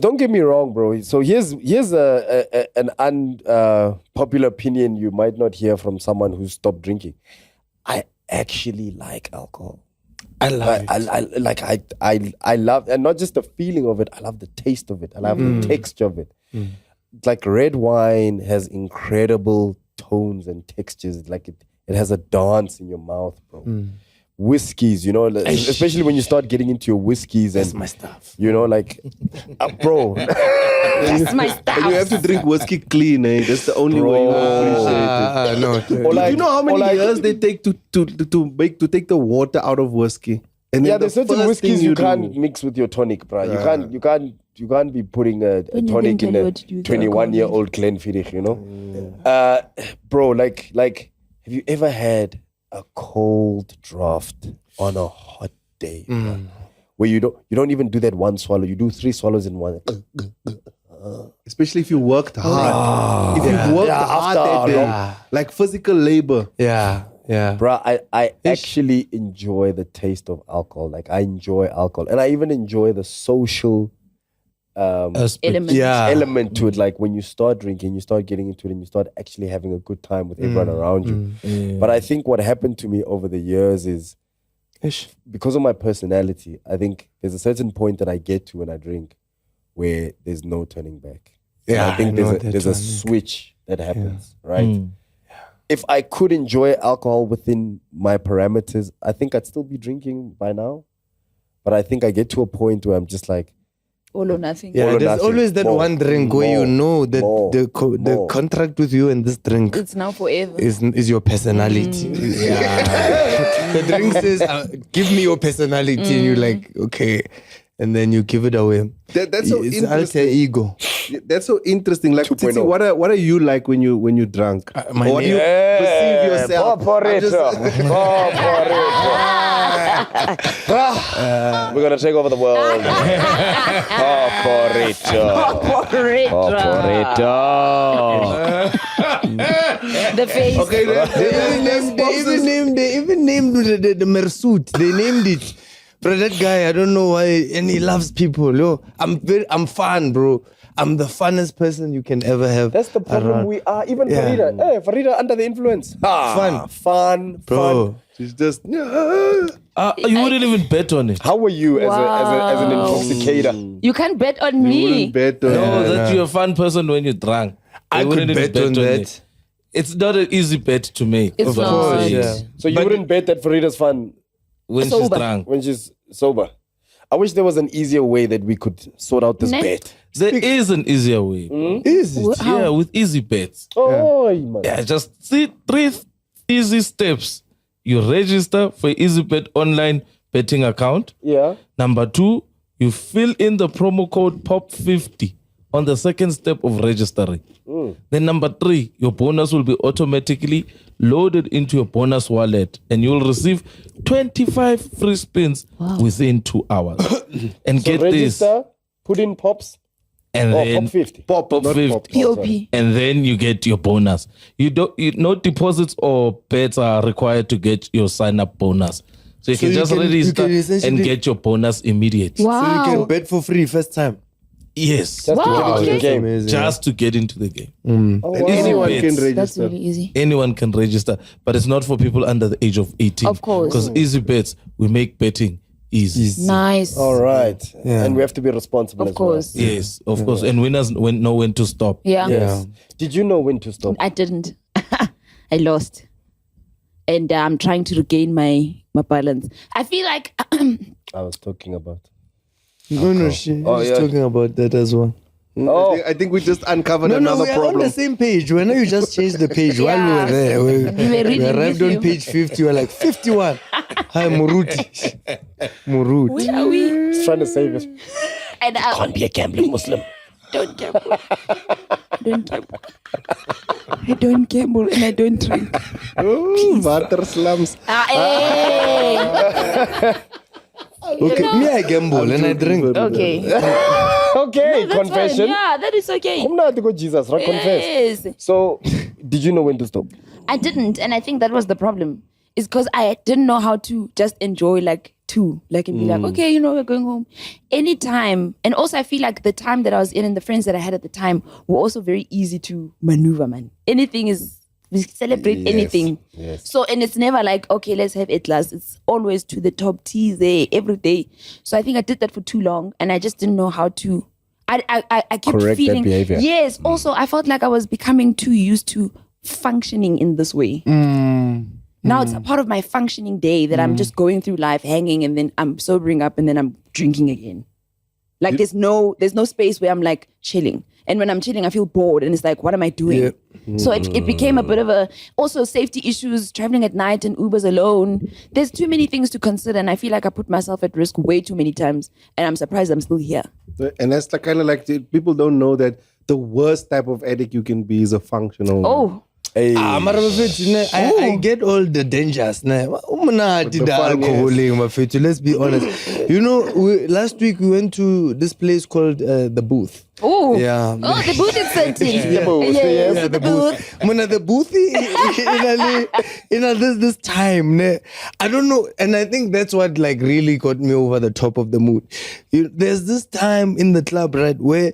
don't get me wrong, bro. So here's an unpopular opinion you might not hear from someone who stopped drinking. I actually like alcohol. I love it. I love, and not just the feeling of it. I love the taste of it. I love the texture of it. Like red wine has incredible tones and textures. Like it has a dance in your mouth, bro. Whiskeys, especially when you start getting into your whiskeys and That's my stuff. Like, bro. That's my stuff. And you have to drink whiskey clean, eh? That's the only way you appreciate it. No. Do you know how many years they take to take the water out of whiskey? And then There's the certain first whiskeys thing you do- can't mix with your tonic, bro. You can't be putting a When you tonic didn't in tell you a what to do with 21-year-old Glenfiddich, bro, like, have you ever had a cold draft on a hot day, bro? Where you don't even do that one swallow. You do 3 swallows in one. Especially if you worked hard. If you worked hard after that day, like physical labor. Yeah. Yeah. Bruh, I actually enjoy the taste of alcohol. Like, I enjoy alcohol. And I even enjoy the social element to it. Like, when you start drinking, you start getting into it and you start actually having a good time with everyone around you. But I think what happened to me over the years is, because of my personality, I think there's a certain point that I get to when I drink where there's no turning back. Yeah, I think there's a switch that happens, right? If I could enjoy alcohol within my parameters, I think I'd still be drinking by now. But I think I get to a point where I'm just like, all or nothing. Yeah, there's always that one drink where you know that the contract with you and this drink It's now forever. is your personality. Yeah. The drink says, give me your personality. And you're like, okay. And then you give it away. That's so it's interesting. alter ego. That's so interesting. Like, Titi, what are you like when you drunk? My Or what do you perceive yourself? we're gonna take over the world. The face. Okay, they even named the Mersuit. They named it. Bro, that guy, I don't know why, and he loves people. Yo, I'm fun, bro. I'm the funnest person you can ever have. That's the problem around. we are. Even Farida. Hey, Farida under the influence. Fun. Bro. She's just... You wouldn't even bet on it. How were you as an intoxicator? You can't bet on me. Bet on that you're a fun person when you're drunk. I could bet on that. It. It's not an easy bet to make. It's not. Yeah. So you wouldn't bet that Farida's fun when Sober. she's drunk. when she's sober? I wish there was an easier way that we could sort out this bet. There is an easier way. Is it? Yeah, with easy bets. Oh, man. Yeah, just see 3 easy steps. You register for EasyBet online betting account. Yeah. Number 2, you fill in the promo code POP50 on the second step of registering. Then number 3, your bonus will be automatically loaded into your bonus wallet and you'll receive 25 free spins within 2 hours. And So get register, put in pops. and then Pop 50. Pop 50. POP. And then you get your bonus. No deposits or bets are required to get your sign-up bonus. So you can just register and get your bonus immediately. Wow. So you can bet for free first time. Yes. Just to get into the game. Amazing. Just to get into the game. Mm. Oh, And wow. easy Anyone bets. can register. That's really easy. Anyone can register, but it's not for people under the age of 18. Of course. Because easy bets, we make betting easy. Nice. All right. Yeah. And we have to be responsible Of as well. course. Yes, of course. And winners know when to stop. Yeah. Yes. Did you know when to stop? I didn't. I lost. And I'm trying to regain my balance. I feel like I was talking about. No, she's talking about that as well. Oh, I think we just uncovered No, another we're problem. on the same page. When you just changed the page while we were there. We reading arrived with on you. page 50. We're like, 51. Hi, Muruti. Muruti. where are we? He's trying to save it. And Can't be a gambling Muslim. don't gamble. Don't gamble. I don't gamble and I don't drink. Oh, water slums. Hey. Okay, me, I gamble and I drink. Okay. Okay, That's confession. fine. Yeah, that is okay. Come now to go Jesus, right? Confess. Yes. So, did you know when to stop? I didn't, and I think that was the problem. Is because I didn't know how to just enjoy and be like, okay, we're going home anytime. And also, I feel like the time that I was in and the friends that I had at the time were also very easy to maneuver, man. We celebrate anything. Yes. So, and it's never like, okay, let's have a glass. It's always to the top teas there every day. So I think I did that for too long and I just didn't know how to. I kept correct feeling. that behavior. Yes. Also, I felt like I was becoming too used to functioning in this way. Now it's a part of my functioning day that I'm just going through life, hanging, and then I'm sobering up, and then I'm drinking again. Like there's no space where I'm like chilling. And when I'm chilling, I feel bored, and it's like, what am I doing? Yeah. So it became a bit of also safety issues, traveling at night and Ubers alone. There's too many things to consider, and I feel like I put myself at risk way too many times, and I'm surprised I'm still here. And that's kind of like people don't know that the worst type of addict you can be is a functional. Oh. Hey. I get all the dangers. Let's be honest. You know, last week we went to this place called the Booth. Oh, yeah. Oh, the booth is setting. The booth, yes, the booth. The booth this time. Ne? I don't know, and I think that's what like really got me over the top of the mood. There's this time in the club, right, where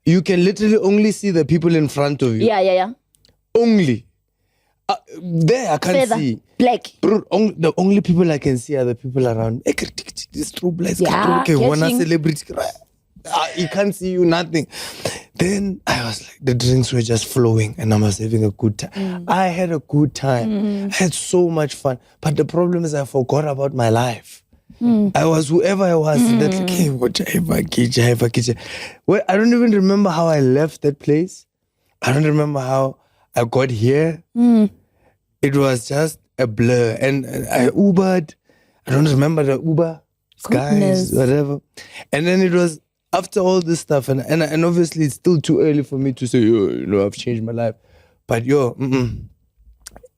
you can literally only see the people in front of you. Yeah. Only. There I can't Feather. see. Black. Bro, the only people I can see are the people around. These strobe lights. Yeah, Okay, one catching. celebrity. He can't see you, nothing. Then I was like, the drinks were just flowing and I was having a good time. I had a good time. I had so much fun. But the problem is I forgot about my life. I was whoever I was. That like, hey, well, I don't even remember how I left that place. I don't remember how I got here. It was just a blur. And I Ubered. I don't remember the Uber guys, whatever. And then it was after all this stuff, and obviously it's still too early for me to say, I've changed my life. But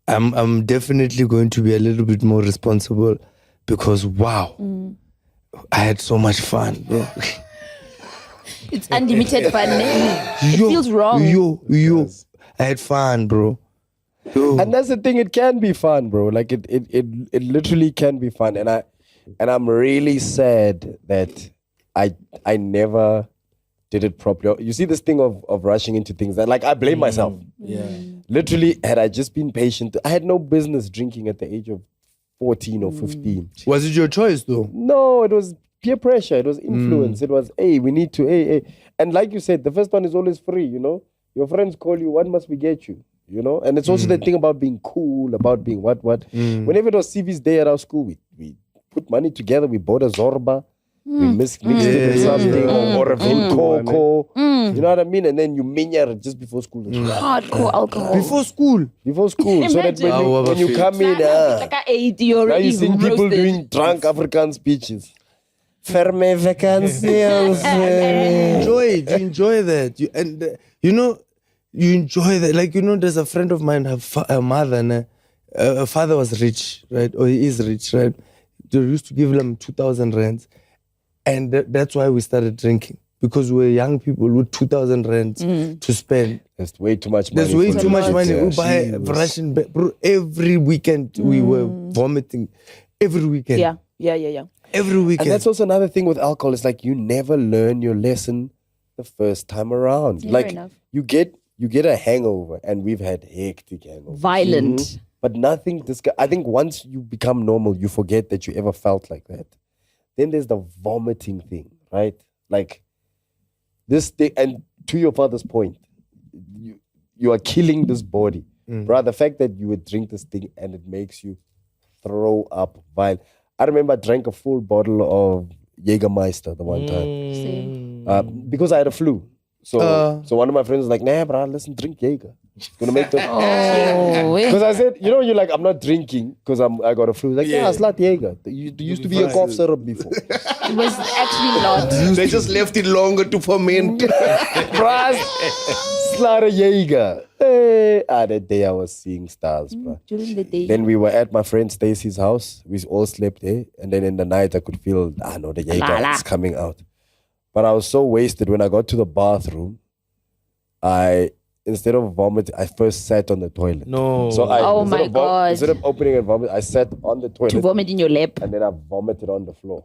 I'm definitely going to be a little bit more responsible because wow, I had so much fun, bro. It's unlimited fun. It feels wrong. I had fun, bro. And that's the thing, it can be fun, bro. Like it literally can be fun. And I'm really sad that I never did it properly. You see this thing of rushing into things that, like, I blame myself. Yeah. Literally, had I just been patient, I had no business drinking at the age of 14 or 15. Was it your choice though? No, it was peer pressure. It was influence. It was, hey, we need to, hey. And like you said, the first one is always free, you know? Your friends call you, what must we get you? You know? And it's also the thing about being cool, about being what. Whenever it was CV's day at our school, we put money together, we bought a Zorba, we mixed it with something, or a Coco. You know what I mean? And then you minyar it just before school. Hardcore alcohol. Before school? Before school. So that when you come in, like a 80 or now you see people doing drunk African speeches. Ferme vacancies. You enjoy that. You enjoy that. Like, there's a friend of mine, her mother, and her father was rich, right? Or he is rich, right? They used to give them 2,000 rands. And that's why we started drinking. Because we were young people with 2,000 rands to spend. There's way too much money. There's way too much money. We buy Russian. Bro, every weekend we were vomiting. Every weekend. Yeah. Every weekend. And that's also another thing with alcohol. It's like you never learn your lesson the first time around. Yeah, like fair enough. you get a hangover, and we've had hectic hangovers. Violent. But nothing. I think once you become normal, you forget that you ever felt like that. Then there's the vomiting thing, right? Like this thing, and to your father's point, you are killing this body. Bro, the fact that you would drink this thing and it makes you throw up violent. I remember I drank a full bottle of Jägermeister the one time. Because I had a flu. So one of my friends was like, nah, bro, listen, drink Jaeger. It's gonna make the. Because I said, you're like, I'm not drinking because I got a flu. He's like, yeah, slut Jaeger. You used to be a cough syrup before. It was actually not. They just left it longer to ferment. Bruh, slut Jaeger. Hey. That day I was seeing stars, bro. During the day. Then we were at my friend Stacy's house. We all slept there. And then in the night I could feel, the Jaeger is coming out. But I was so wasted when I got to the bathroom. Instead of vomit, I first sat on the toilet. No. So instead of opening and vomit, I sat on the toilet. To vomit in your lap. And then I vomited on the floor.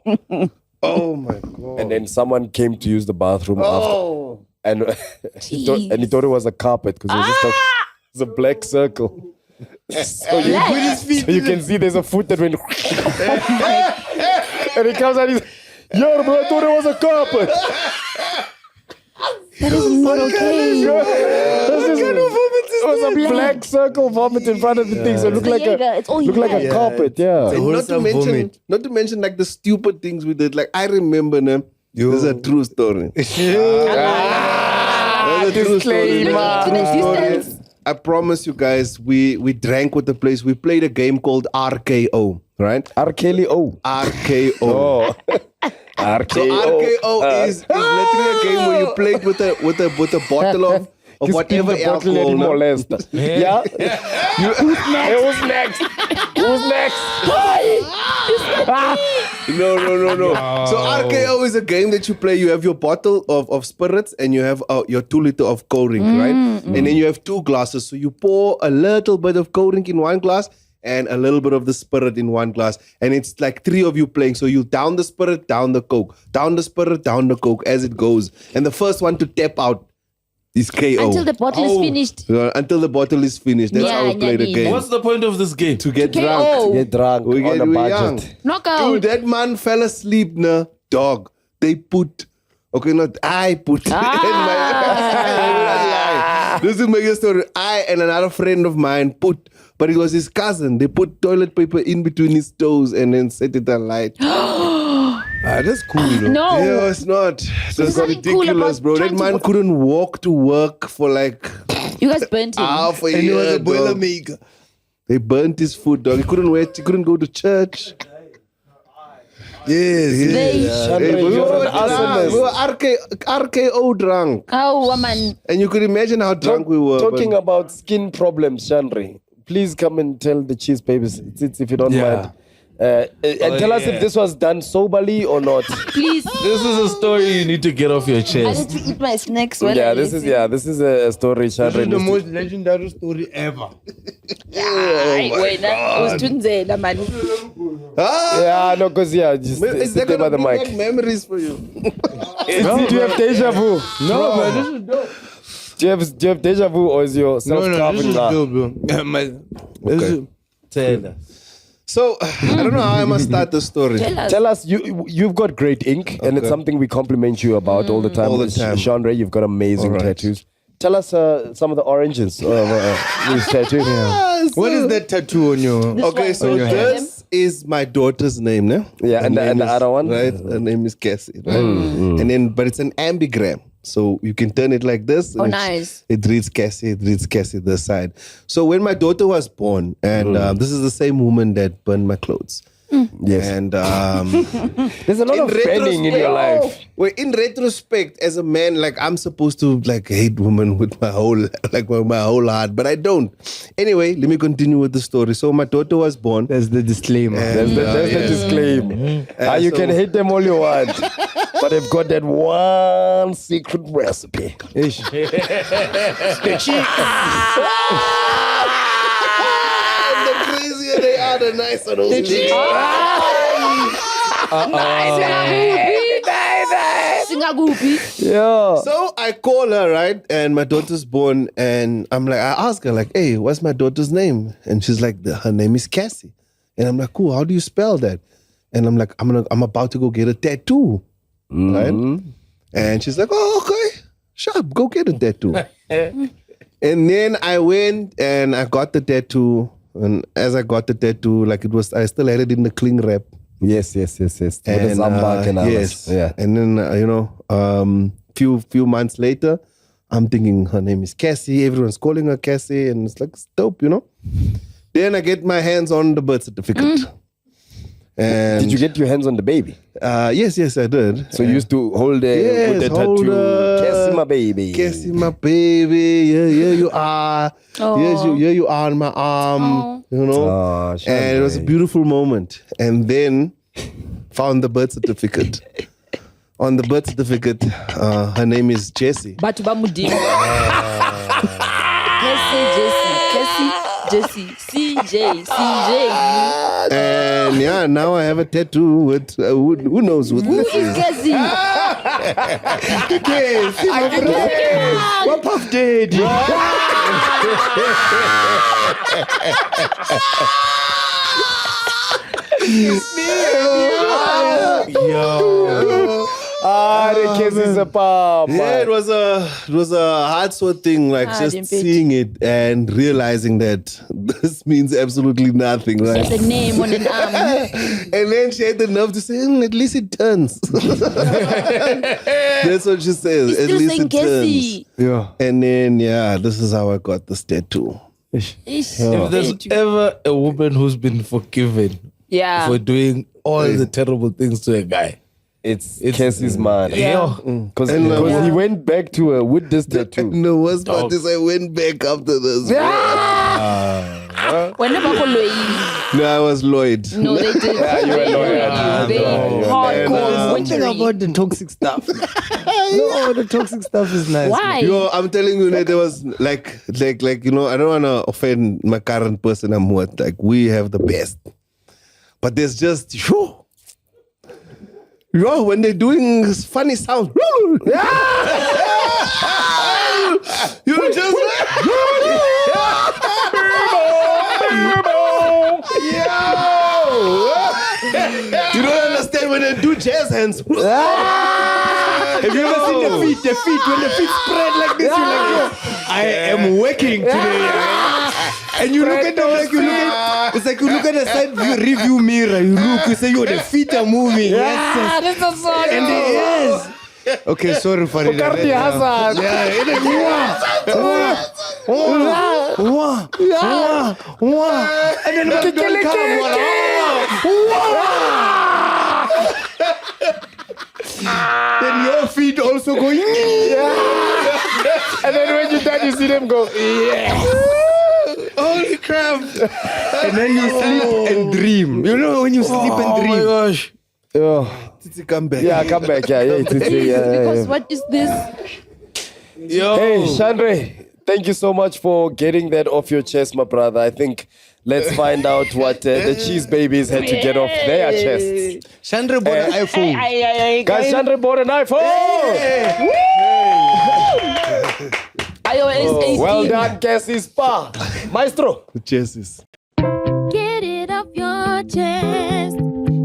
Oh my God. And then someone came to use the bathroom after. And he thought it was a carpet because it was just a black circle. So you can see there's a foot that went. And he comes out, he's yo, bro, I thought it was a carpet. That is not okay. It was a black circle vomit in front of the thing, so it looked like a carpet. Yeah. And not to mention like the stupid things we did. Like I remember, this is a true story. I promise you guys, we drank with the place. We played a game called RKO, right? RKO. RKO. RKO. So RKO is literally a game where you played with a bottle of of You whatever spin the bottle, let alcohol. him no? molest. Yeah? Who's next? Who's next? No. So RKO is a game that you play. You have your bottle of spirits and you have your 2 liter of cold drink, right? And then you have 2 glasses. So you pour a little bit of cold drink in one glass and a little bit of the spirit in one glass. And it's like 3 of you playing. So you down the spirit, down the coke. Down the spirit, down the coke as it goes. And the first one to tap out is KO. Until the bottle is finished. Until the bottle is finished. That's how we play the game. What's the point of this game? To get KO. drunk. Get drunk We on get a we budget. young. Knockout. Dude, that man fell asleep, nah. Dog. They put. Okay, not I put. in my, this is my story. I and another friend of mine put, but it was his cousin. They put toilet paper in between his toes and then set it alight. That's cool, you know. No. Yeah, it's not. That's nothing cool ridiculous, about bro. That trying to man work. couldn't walk to work for like You guys burnt him. half a And he was year. a boiler dog. maker. They burnt his foot, dog. He couldn't wait. He couldn't go to church. Yes. They- Hey, we you're were an drunk. arsonist. We were RKO drunk. Oh, woman. And you could imagine how drunk we were. Talking but- about skin problems, Chandri, please come and tell the cheese babies if you don't mind. And tell us if this was done soberly or not. Please. This is a story you need to get off your I chest. need to eat my snacks. while Yeah, I this listen. is a story, This Chandri. is the most legendary story ever. Hayi, wena usithunzela man. Yeah, no, because just Is sit that there by gonna the bring mic. back memories for you? Do you have deja vu? No, man, this is dope. Do you have deja vu or is your No, self-carving this is now? dope, bro. This is- Tell us. So, I don't know how I must start the story. Tell us, you've got great ink, and it's something we compliment you about all the time. All the time. Chandra, you've got amazing All right. tattoos. Tell us some of the origins of these tattoos. What is that tattoo on your? Okay, so on your hand? this is my daughter's name, no? Yeah, and Her the name is- other one? Right, her name is Cassie, right? And then, but it's an ambigram. So you can turn it like this. Oh, and nice. It reads Cassie this side. So when my daughter was born, and this is the same woman that burned my clothes. Yes. And There's a lot of painting in your life. Well, in retrospect, as a man, like I'm supposed to like hate women with my whole my whole heart, but I don't. Anyway, let me continue with the story. So my daughter was born. That's the disclaimer. And, That's the disclaimer. You can hate them all you want, but they've got that one secret recipe. And the crazier they are, the nicer those chicks. Yeah. So I call her, right? And my daughter's born, and I'm like, I ask her, like, hey, what's my daughter's name? And she's like, her name is Cassie. And I'm like, cool, how do you spell that? And I'm like, I'm about to go get a tattoo. Right? And she's like, oh, okay. Sharp, go get a tattoo. And then I went and I got the tattoo. And as I got the tattoo, like I still had it in the cling wrap. Yes. With the zambak and others. yes. Yeah. And then, few months later, I'm thinking her name is Cassie. Everyone's calling her Cassie. And it's like, it's dope, Then I get my hands on the birth certificate. And Did you get your hands on the baby? Yes, I did. So you used to hold Yes, with the hold tattoo. her. Cassie, my baby. Cassie, my baby. Yeah, you are. Yes, you are on my arm. Oh, And it was a beautiful moment. And then found the birth certificate. On the birth certificate, her name is Jessie. But bamudinga. Jessie, CJ. And yeah, now I have a tattoo with who knows what Who this is is. Cassie? What Puff Daddy? The kiss is a pop. Yeah, it was a hard sort thing, like just seeing it and realizing that this means absolutely nothing, right? There's a name on an arm. And then she had the nerve to say, at least it turns. That's what she says. At still least saying it turns. Cassie. Yeah. And then, this is how I got this tattoo. If there's ever a woman who's been forgiven Yeah. for doing all the terrible things to a guy, It's Cassie's man. Yeah. Because he went back to her with this tattoo. The worst part is I went back after this. Whenever No, I was Lloyd. No, they did. Yeah, you were Lloyd. They hardcore One thing about the toxic stuff. No, the toxic stuff is nice. Why? Yo, I'm telling you, there was like you know, I don't want to offend my current person I'm with. Like, we have the best. But there's just, when they're doing funny sounds, you just, you don't understand when they do jazz hands. Have you ever seen the feet? The feet, when the feet spread like this, you're like, yo, I am working today. And you look at them like it's like you look at the side review mirror, you look, you say, yo, the feet are moving. Yes. That's a song. And yes. Okay, sorry for it. Yeah, and then when don't come, then your feet also go, And then when you're done, you see them go, Holy crap. And then you sleep and dream. You know when you sleep and dream. Oh my gosh. Titi, come back. Yeah, come back. Yeah, Titi. Because what is this? Yo. Hey, Chandre, thank you so much for getting that off your chest, my brother. I think let's find out what the cheese babies had to get off their chests. Chandre bought an iPhone. Guys, Chandre bought an iPhone. iOS 18. Well done, Cassie Spa. Maestro. The chassis. Get it off your chest.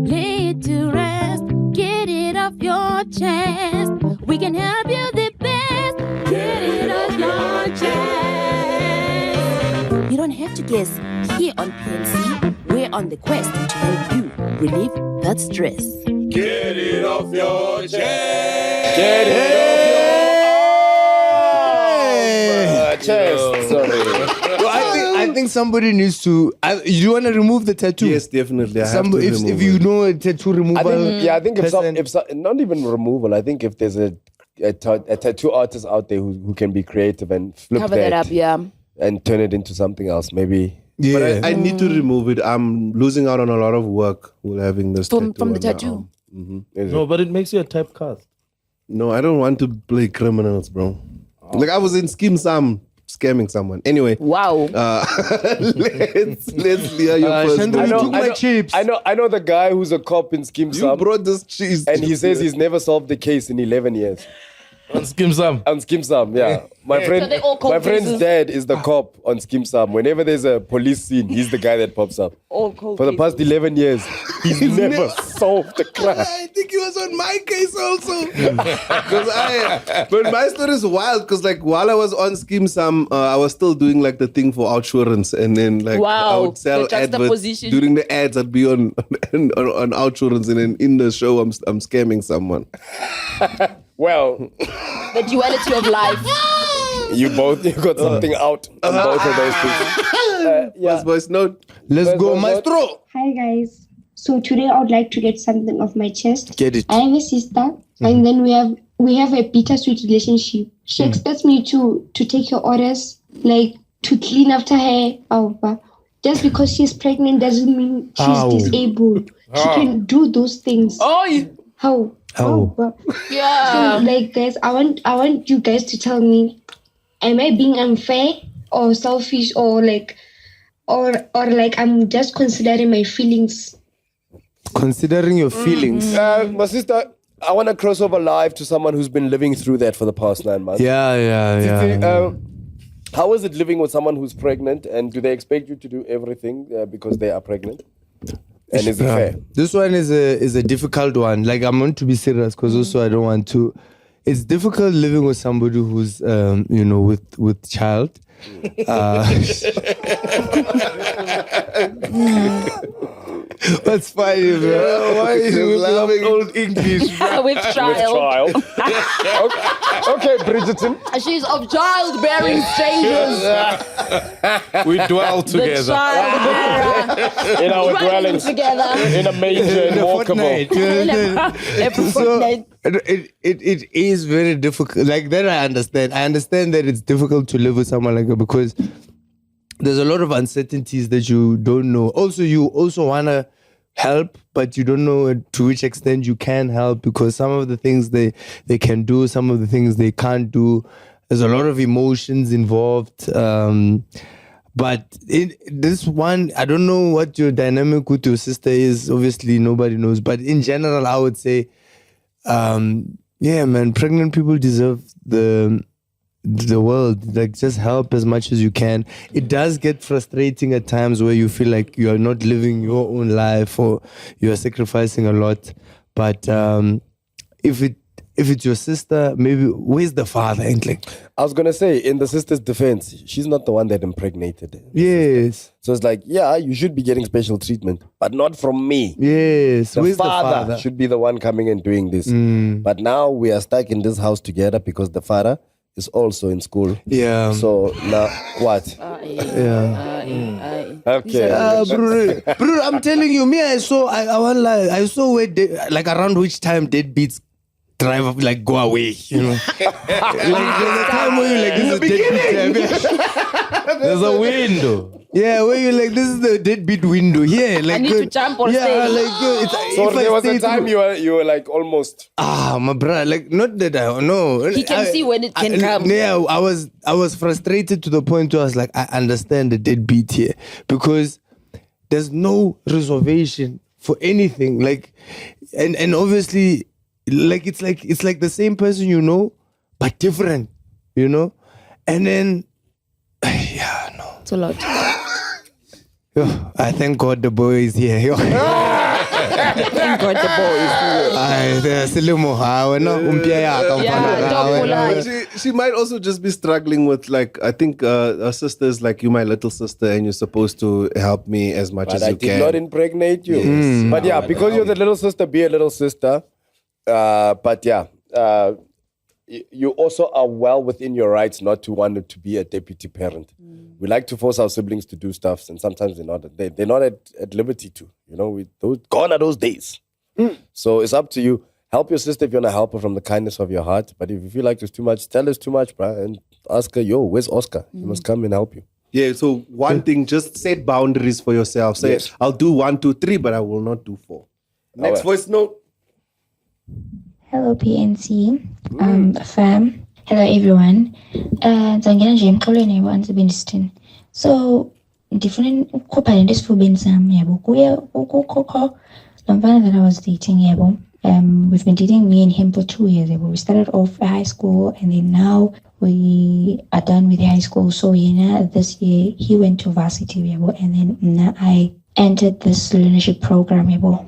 Lay it to rest. Get it off your chest. We can help you the best. Get it off your chest. You don't have to guess. Here on PNC, we're on the quest to help you relieve that stress. Get it off your chest. Get it off your chest. Sorry. Well, I think somebody needs to. You want to remove the tattoo? Yes, definitely. I have to if remove you it. know a tattoo removal, I think if not even removal, I think if there's a tattoo artist out there who can be creative and flip Cover that up, yeah. and turn it into something else, maybe. Yeah. But I need to remove it. I'm losing out on a lot of work with having this From tattoo the on my tattoo? arm. Mhm. No, but it makes you a typecast. No, I don't want to play criminals, bro. Like, I was in Scheme Sam scamming someone. Anyway. Wow. Let's hear your first. Chandra, you took my chips. I know the guy who's a cop in Scheme You Sam, brought this cheese. and he says he's never solved the case in 11 years. On Skim Sam. On Scheme Sam, yeah. My they all cold my friend's cases. dad is the cop on Scheme Sam. Whenever there's a police scene, he's the guy that pops up. All cold For the past 11 years, he's never solved the crime. I think he was on my case also. But my story is wild because, like, while I was on Scheme Sam, I was still doing like the thing for outsurance, and then like Wow, I would sell the adverts. juxtaposition. During the ads, I'd be on outsurance, and then in the show, I'm scamming someone. Well, The duality of life. you got something out on both of those things. First voice note. Let's go, Maestro. Hi guys. So today I would like to get something off my chest. Get it. I have a sister, and then we have a bittersweet relationship. She expects me to take her orders, like to clean after her. Just because she's pregnant doesn't mean she's disabled. She can do those things. How? Yeah. So, like, guys, I want you guys to tell me, am I being unfair or selfish or like I'm just considering my feelings? Considering your feelings. My sister, I want to cross over live to someone who's been living through that for the past 9 months. Yeah. How is it living with someone who's pregnant, and do they expect you to do everything because they are pregnant? And is it fair? This one is a difficult one. Like, I'm going to be serious because also I don't want to. It's difficult living with somebody who's with child. What's funny, bro? Why is you laughing old English? Bro? With child. Okay, Bridgerton. She's of childbearing stages. We dwell The together. childbearer. In our Dwelling dwellings. together. In a manger in walkable. Every So fortnight. it is very difficult. Like that, I understand. I understand that it's difficult to live with someone like that because there's a lot of uncertainties that you don't know. Also, you also wanna help, but you don't know to which extent you can help because some of the things they can do, some of the things they can't do. There's a lot of emotions involved. But in this one, I don't know what your dynamic with your sister is. Obviously, nobody knows. But in general, I would say, yeah, man, pregnant people deserve the world. Like, just help as much as you can. It does get frustrating at times where you feel like you are not living your own life or you are sacrificing a lot. But if it's your sister, maybe where's the father? And like, I was gonna say, in the sister's defense, she's not the one that impregnated. Yes. So it's like, yeah, you should be getting special treatment, but not from me. Yes. Where's the father should be the one coming and doing this. But now we are stuck in this house together because the father is also in school. Yeah. So now what? Yeah. Okay. Bro, I'm telling you, me, I saw where like around which time deadbeats drive up, like go away, you know. Like there's a time where you're like, this is deadbeat time. There's a window. Yeah, where you're like, this is the deadbeat window. Yeah, like I need to jump or yeah, stay. like it's, So if there I was a stay time through- you were like almost. my brother, like not that I know. He can see when it can come. Yeah, I was frustrated to the point where I was like, I understand the deadbeat here because there's no reservation for anything. Like, and obviously, like it's like the same person, you know, but different, you know, and then It's a lot. Yo, I thank God the boy is here. Yo. Thank God the boy is here. She might also just be struggling with, like, I think her sister is like, you my little sister and you're supposed to help me as much But as I you did can. not impregnate you. But yeah, because you're the little sister, be a little sister. But yeah, you also are well within your rights not to want to be a deputy parent. We like to force our siblings to do stuff, and sometimes they're not at liberty to. You know, gone are those days. So it's up to you. Help your sister if you want to help her from the kindness of your heart. But if you feel like it's too much, tell her it's too much, bro, and ask her, yo, where's Oscar? He must come and help you. Yeah, so one thing, just set boundaries for yourself. Say, Yes. I'll do 1, 2, 3, but I will not do 4. Next voice note. Hello PNC, fam. Hello everyone. Ngizongena nje emxolweni yabo ansebenzisini. So different ukuphalenda esifubeni sami yabo. Kuye ukukho lomfana that I was dating yabo. We've been dating, me and him, for 2 years yabo. We started off at high school and then now we are done with high school. So this year he went to varsity yabo, and then now I entered this leadership program yabo.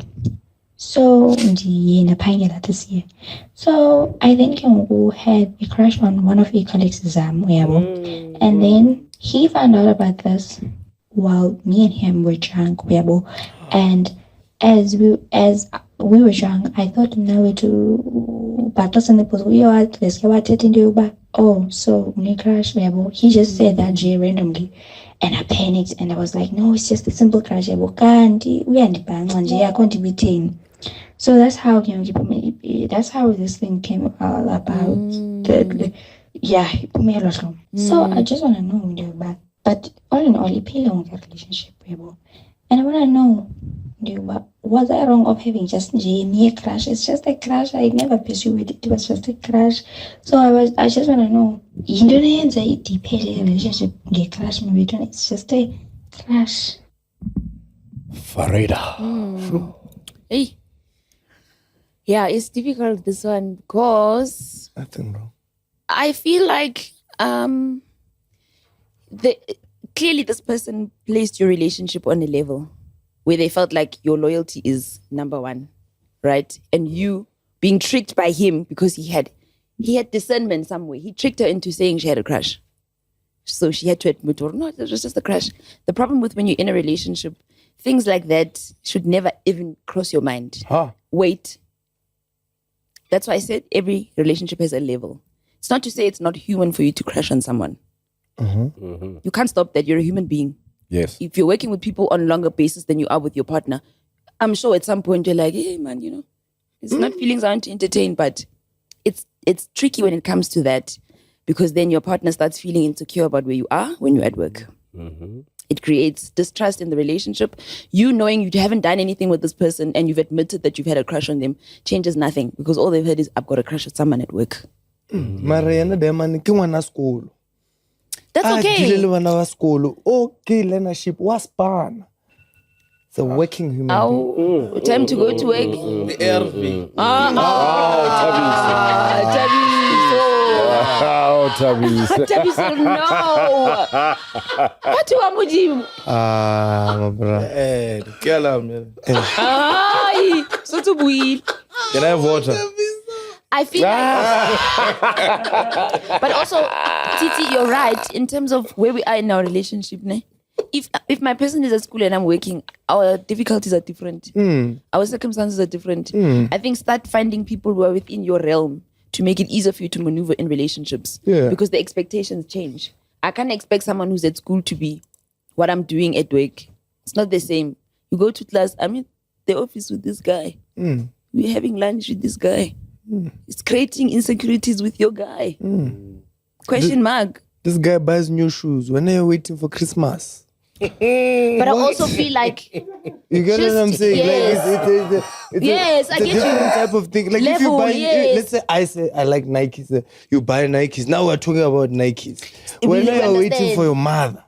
So this year. So I then had a crush on one of the colleagues and then he found out about this while me and him were drunk. And as we were drunk, I thought now we do so crush. He just said that randomly. And I panicked and I was like, no, it's just a simple crush. So that's how that's how this thing came all about. So I just want to know, but all in all, it's a long relationship, and I want to know, was I wrong of having just a crush? It's just a crush. I never pursued it. It was just a crush. So I just want to know, you don't have a deep relationship, a crush, maybe it's just a crush. Farida. Hey. Yeah, it's difficult, this one, because Nothing wrong. I feel like clearly this person placed your relationship on a level where they felt like your loyalty is number one, right? And you being tricked by him because he had discernment somewhere. He tricked her into saying she had a crush. So she had to admit, or no, it was just a crush. The problem with when you're in a relationship, things like that should never even cross your mind. Wait. That's why I said every relationship has a level. It's not to say it's not human for you to crush on someone. You can't stop that. You're a human being. Yes. If you're working with people on a longer basis than you are with your partner, I'm sure at some point you're like, hey man, it's not feelings I want to entertain, but it's tricky when it comes to that, because then your partner starts feeling insecure about where you are when you're at work. It creates distrust in the relationship. You knowing you haven't done anything with this person and you've admitted that you've had a crush on them changes nothing, because all they've heard is, I've got a crush on someone at work. That's okay. Okay, learnership was fun. It's a working human being. Time to go to work. The RV. Tabiso, no. What do I My brother. Hey, kill him, man. Ay, so to weed. Can I have water? I feel like, but also, Titi, you're right in terms of where we are in our relationship. Ne? If my person is at school and I'm working, our difficulties are different. Our circumstances are different. I think start finding people who are within your realm to make it easier for you to maneuver in relationships. Because the expectations change. I can't expect someone who's at school to be what I'm doing at work. It's not the same. You go to class, I'm in the office with this guy. We're having lunch with this guy. It's creating insecurities with your guy. Question mark. This guy buys new shoes. When are you waiting for Christmas? But I also feel like you get what I'm saying? Yes, It's I a get you. different type of thing. Like if you Level, buy, yes. let's say I say I like Nikes. You buy Nikes. Now we're talking about Nikes. When are you waiting for your mother?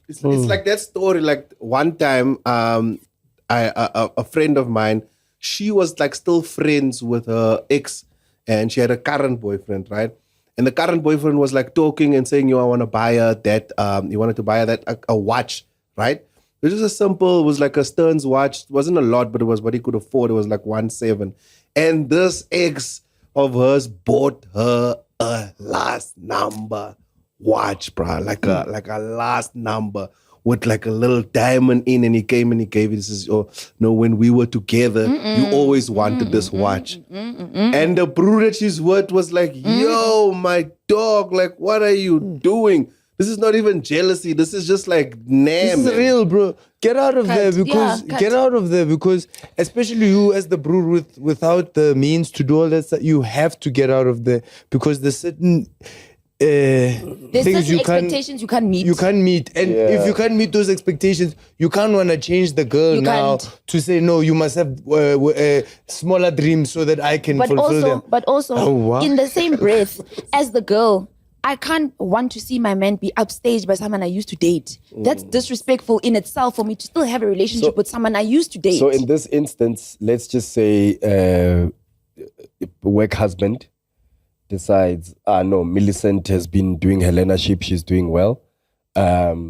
It's like that story. Like one time, a friend of mine, she was like still friends with her ex, and she had a current boyfriend, right? And the current boyfriend was like talking and saying, I want to buy her that, he wanted to buy her that, a watch, right? It was just it was like a Stearns watch. It wasn't a lot, but it was what he could afford. It was like 1.7. And this ex of hers bought her a last number watch, bro. Like a last number with like a little diamond in, and he came and he gave it. He says, when we were together, you always wanted this watch. And the brew that she's with was like, yo, my dog, like, what are you doing? This is not even jealousy. This is just like, This is real, bro. Get out of there because especially you as the brewer without the means to do all that stuff, you have to get out of there, because there's certain there's things certain expectations you can't meet. You can't meet. And if you can't meet those expectations, you can't want to change the girl to say, no, you must have smaller dreams so that I can fulfill them. But also, in the same breath, as the girl, I can't want to see my man be upstaged by someone I used to date. That's disrespectful in itself for me to still have a relationship with someone I used to date. So in this instance, let's just say work husband decides, no, Millicent has been doing her learnership, she's doing well. For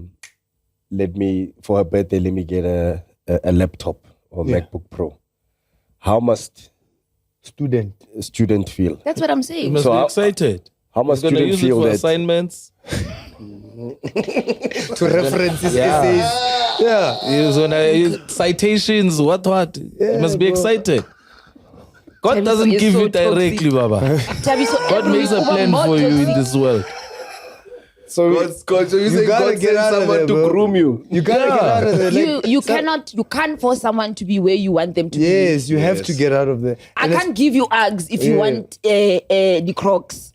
her birthday, let me get a laptop or MacBook Pro. How must student feel? That's what I'm saying. You must be excited. How must He's gonna student use feel it for that? assignments? To reference his essays. He's gonna use citations, what? You must be excited. God doesn't give you directly, Baba. God makes a plan for you in this world. So you say God sent someone to groom you. You gotta get out of there. You can't force someone to be where you want them to be. Yes, you have to get out of there. I can't give you Uggs if you want the Crocs.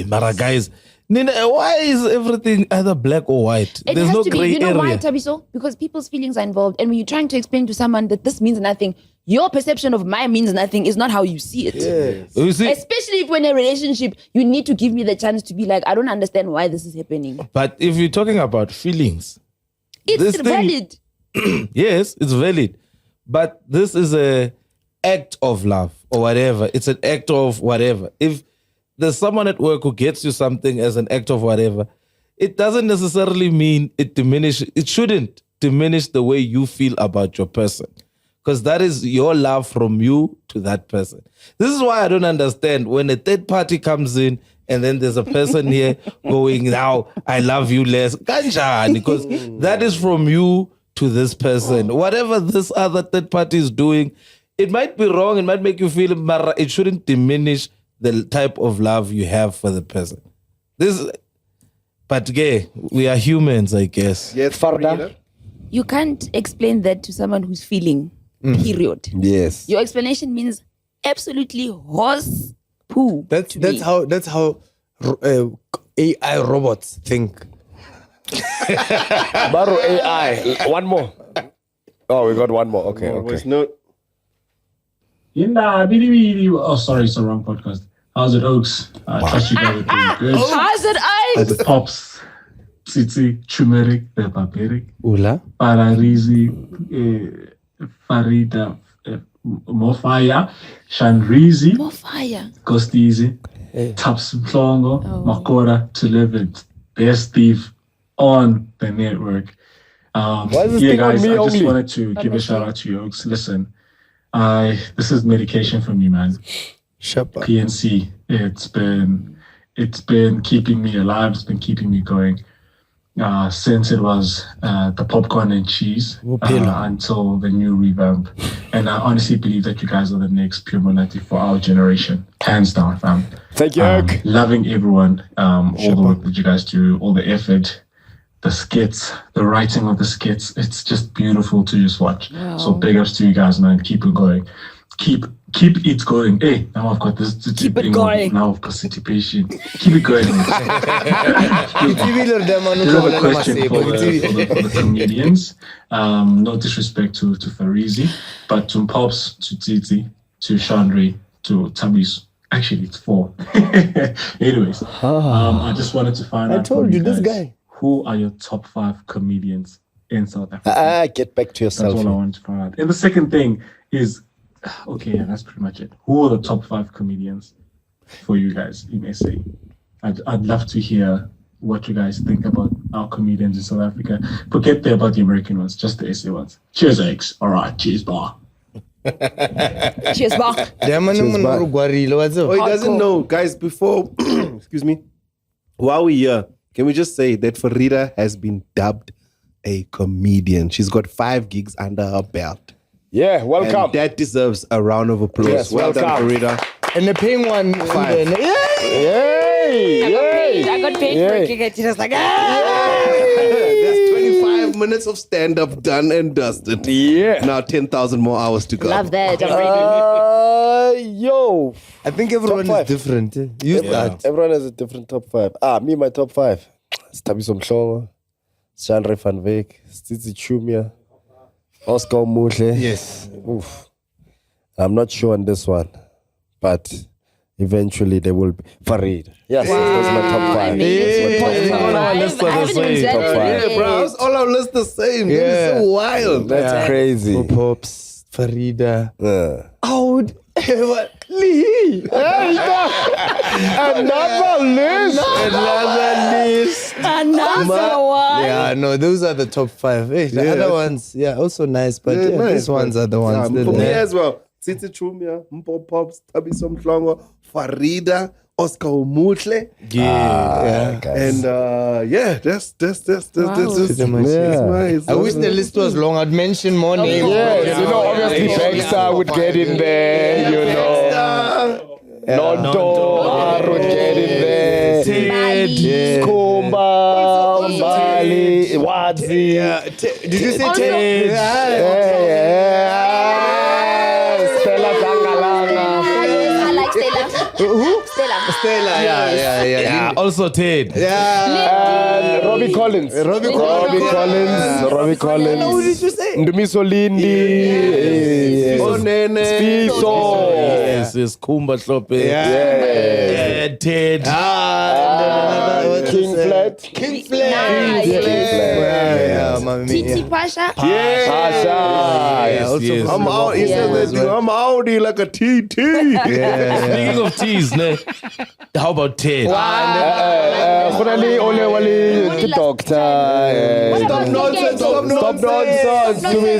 Mara guys, Nina, why is everything either black or white? It There's has no to be, gray you know area. why, Tabiso? Because people's feelings are involved, and when you're trying to explain to someone that this means nothing, your perception of mine means nothing is not how you see it. You see? Especially if we're in a relationship, you need to give me the chance to be like, I don't understand why this is happening. But if you're talking about feelings, It's valid. Yes, it's valid. But this is a act of love or whatever. It's an act of whatever. If there's someone at work who gets you something as an act of whatever, it doesn't necessarily mean it shouldn't diminish the way you feel about your person. Because that is your love from you to that person. This is why I don't understand when a third party comes in and then there's a person here going, now I love you less. Kanjani, because that is from you to this person. Whatever this other third party is doing, it might be wrong, it might make you feel, but it shouldn't diminish the type of love you have for the person. But gay, we are humans, I guess. Yes, Farda. You can't explain that to someone who's feeling, period. Yes. Your explanation means absolutely horse poo. That's how AI robots think. Baro AI. One more. Oh, we got one more. Okay. Voice note. Oh, sorry, it's the wrong podcast. How's it, Oaks? I trust you guys are doing good. How's it, As it pops, Tsitsi, Turmeric, the Barbaric, Ula. Pararizi, Farida, Mofaya, Shanrizi, Mofaya, Kostizi, Taps Mhlongo, Makora to live it. Best thief on the network. Why is this Yeah, thing on guys, me I just only? wanted to give a shout out to you, Oaks. Listen, this is medication for me, man. PNC. It's been keeping me alive. It's been keeping me going since it was the popcorn and cheese until the new revamp. And I honestly believe that you guys are the next Pure Monati for our generation, hands down, fam. Thank you, loving everyone, all the work that you guys do, all the effort, the skits, the writing of the skits. It's just beautiful to just watch. Wow. So big ups to you guys, man. Keep it going. Keep it going. Hey, now I've got this. Keep it going. Now of participation. Keep it going. Here's a question for the comedians. No disrespect to Farizi, but to Pops, to Titi, to Chandri, to Tabis. Actually, it's 4. Anyways, I just wanted to find out. I told from you, guys, this guy. Who are your top 5 comedians in South Africa? Get back to yourself. That's all I wanted to find out. And the second thing is, okay, yeah, that's pretty much it. Who are the top 5 comedians for you guys in SA? I'd love to hear what you guys think about our comedians in South Africa. Forget about the American ones, just the SA ones. Cheers, X. All right, cheers, bar. Cheers, bar. Oh, he doesn't know. Guys, before, excuse me, while we're here, can we just say that Farida has been dubbed a comedian? She's got 5 gigs under her belt. Yeah, welcome. And that deserves a round of applause. Yes, well done, Farida. And the paying one. 5. I got paid for kicking it. Just like, That's 25 minutes of stand-up done and dusted. Yeah. Now 10,000 more hours to go. Love that. Yo. I think everyone is different. You start. Everyone has a different top 5. Me, my top 5. Stabiso Mhlongo, Chandra van Wyk, Stitzi Chumia, Oscar Muhle. Yes. Oof. I'm not sure on this one, but eventually they will be. Farid. Yes, that's my top 5. All our lists are the same. Top 5. Yeah, bro. All our lists the same. Yeah. That is so wild. That's crazy. Pops, Farida. Oh, Lee. Another list. Another one. Yeah, no, those are the top 5. Hey, the other ones, also nice, but these ones are the ones. For me as well. Titi Chumia, Mpo Pops, Tabiso Mhlongo, Farida, Oscar Mutle. And that's nice. I wish the list was long. I'd mention more names. Yes, obviously Baxter would get in there, Nonto would get in there. Ted, Kumba, Mbali, Wadzi. Did you say Ted? Stella Tangalanga. I like Stella. Who? Stella. Yeah. Also Ted. Yeah. Robbie Collins. Robbie Collins. Who did you say? Ndumiso Lindi. Spiso. Yes, Kumba Slope. Yeah. Ted. King Flat. Titi Pasha. Pasha. yes. I'm out. He says that thing. I'm Audi like a TT. Speaking of T's, ne? How about Ted? Doctor. Stop nonsense. Stop nonsense. To me,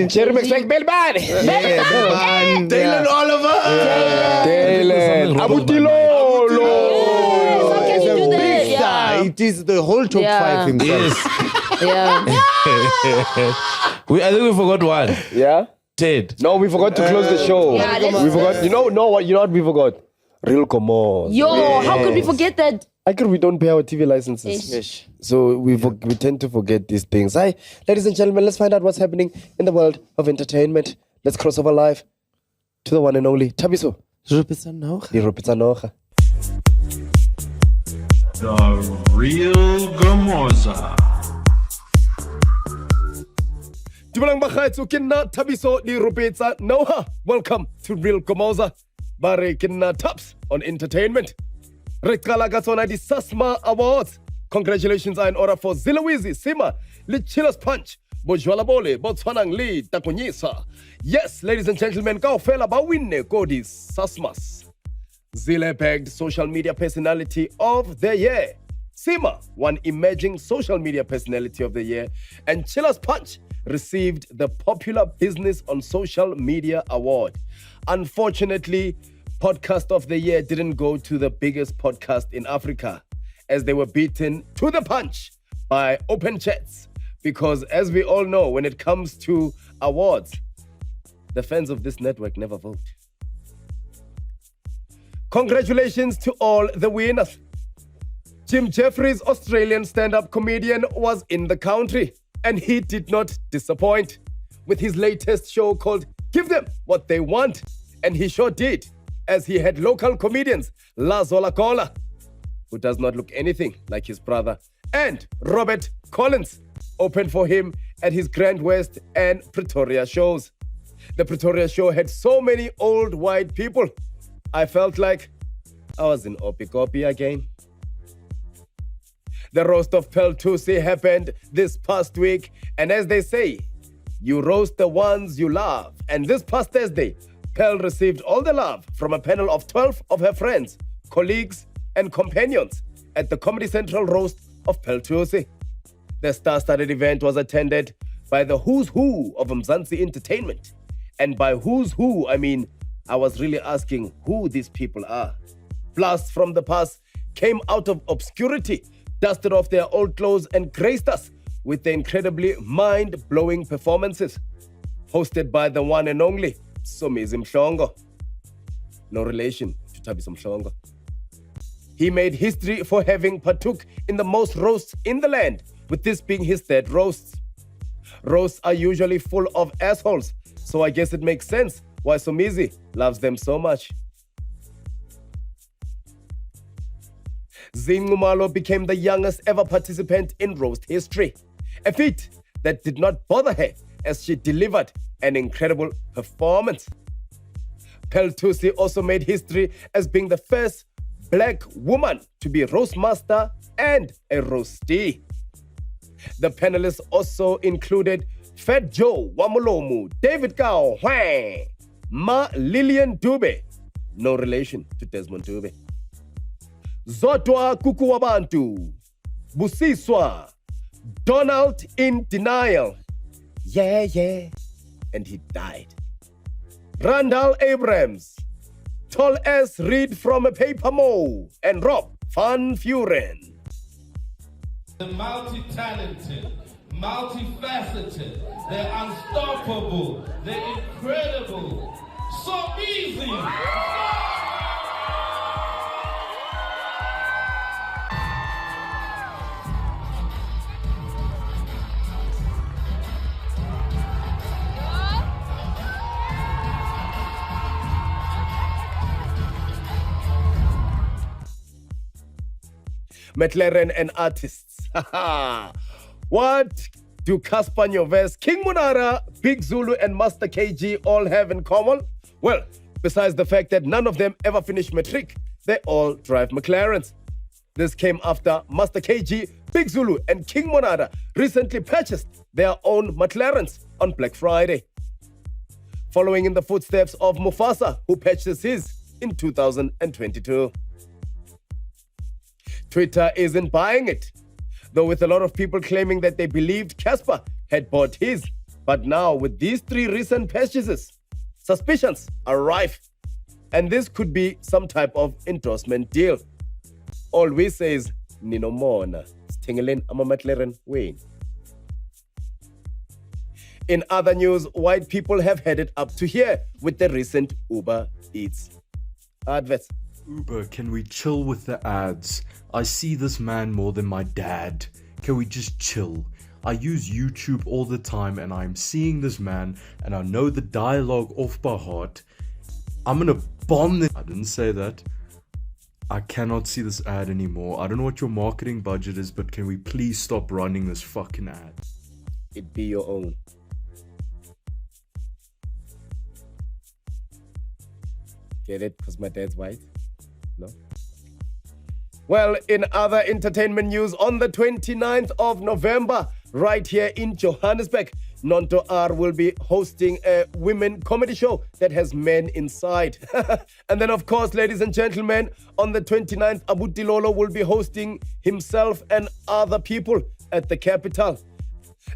Cherry Dylan Oliver. Dylan Abutilolo. Big star. It is the whole top 5 himself. Yeah. I think we forgot one. Yeah? Ted. No, we forgot to close the show. Yeah, We forgot. You know what we forgot? Real Comos. Yo, how could we forget that? I could we don't pay our TV licenses. Ish. So we tend to forget these things. Hi, ladies and gentlemen, let's find out what's happening in the world of entertainment. Let's cross over live to the one and only Tabiso. The real Gamoza. Dumelang bagaetso ke nna Tabiso di Rupetsa Noha. Welcome to Real Gamoza. Bare ke nna Taps on entertainment. Re qala ka tsona di SASMA Awards. Congratulations are in order for Zilawizi, Sima, le Chiller's Punch, Bojwala Bole, Botswanang Li, Takonyisa. Yes, ladies and gentlemen, kaofela ba winne ko di SASMAs. Zile pegged Social Media Personality of the Year. Sima won Emerging Social Media Personality of the Year, and Chiller's Punch received the Popular Business on Social Media Award. Unfortunately, Podcast of the Year didn't go to the biggest podcast in Africa, as they were beaten to the punch by Open Chats. Because as we all know, when it comes to awards, the fans of this network never vote. Congratulations to all the winners. Jim Jeffries, Australian stand-up comedian, was in the country, and he did not disappoint with his latest show called Give Them What They Want. And he sure did, as he had local comedians Lazola Kola, who does not look anything like his brother, and Robert Collins opened for him at his Grand West and Pretoria shows. The Pretoria show had so many old white people. I felt like I was in Opikopi again. The roast of Peltusi happened this past week, and as they say, you roast the ones you love. And this past Thursday, Pel received all the love from a panel of 12 of her friends, colleagues, and companions at the Comedy Central roast of Peltusi. The star-studded event was attended by the who's who of Mzansi Entertainment. And by who's who, I mean, I was really asking who these people are. Blasts from the past came out of obscurity, dusted off their old clothes, and graced us with the incredibly mind-blowing performances. Hosted by the one and only Somizi Mhlongo. No relation to Thabiso Mhlongo. He made history for having partook in the most roasts in the land, with this being his third roast. Roasts are usually full of assholes, so I guess it makes sense why Somizi loves them so much. Zingumalo became the youngest ever participant in roast history, a feat that did not bother her as she delivered an incredible performance. Peltusi also made history as being the first black woman to be roast master and a roastee. The panelists also included Fat Joe Wamolomu, David Kao Hwang, Ma Lillian Dube, no relation to Desmond Dube, Zotwa Kukuwabantu, Busiswa, Donald in Denial, yeah, and he died. Randall Abrams, Tall S Reed from a Paper Mo, and Rob Van Vuren. They're multi-talented, multifaceted, they're unstoppable, they're incredible, so easy. McLaren and artists. What do Caspar Nyovest, King Munara, Big Zulu, and Master KG all have in common? Well, Besides the fact that none of them ever finished matric, they all drive McLarens. This came after Master KG, Big Zulu, and King Monada recently purchased their own McLarens on Black Friday, following in the footsteps of Mufasa, who purchased his in 2022. Twitter isn't buying it, though, with a lot of people claiming that they believed Casper had bought his. But now, with these 3 recent purchases, suspicions are rife, and this could be some type of endorsement deal. All we say is, Nino Mona, Stingelin ama McLaren Wayne. In other news, white people have headed up to here with the recent Uber Eats adverts. Uber, can we chill with the ads? I see this man more than my dad. Can we just chill? I use YouTube all the time and I'm seeing this man and I know the dialogue off by heart. I'm gonna bomb this. I didn't say that. I cannot see this ad anymore. I don't know what your marketing budget is, but can we please stop running this fucking ad? It be your own. Get it? Because my dad's white? No? Well, in other entertainment news, on the 29th of November, right here in Johannesburg, Nonto R will be hosting a women comedy show that has men inside. And then, of course, ladies and gentlemen, on the 29th, Abu Dilolo will be hosting himself and other people at the capital.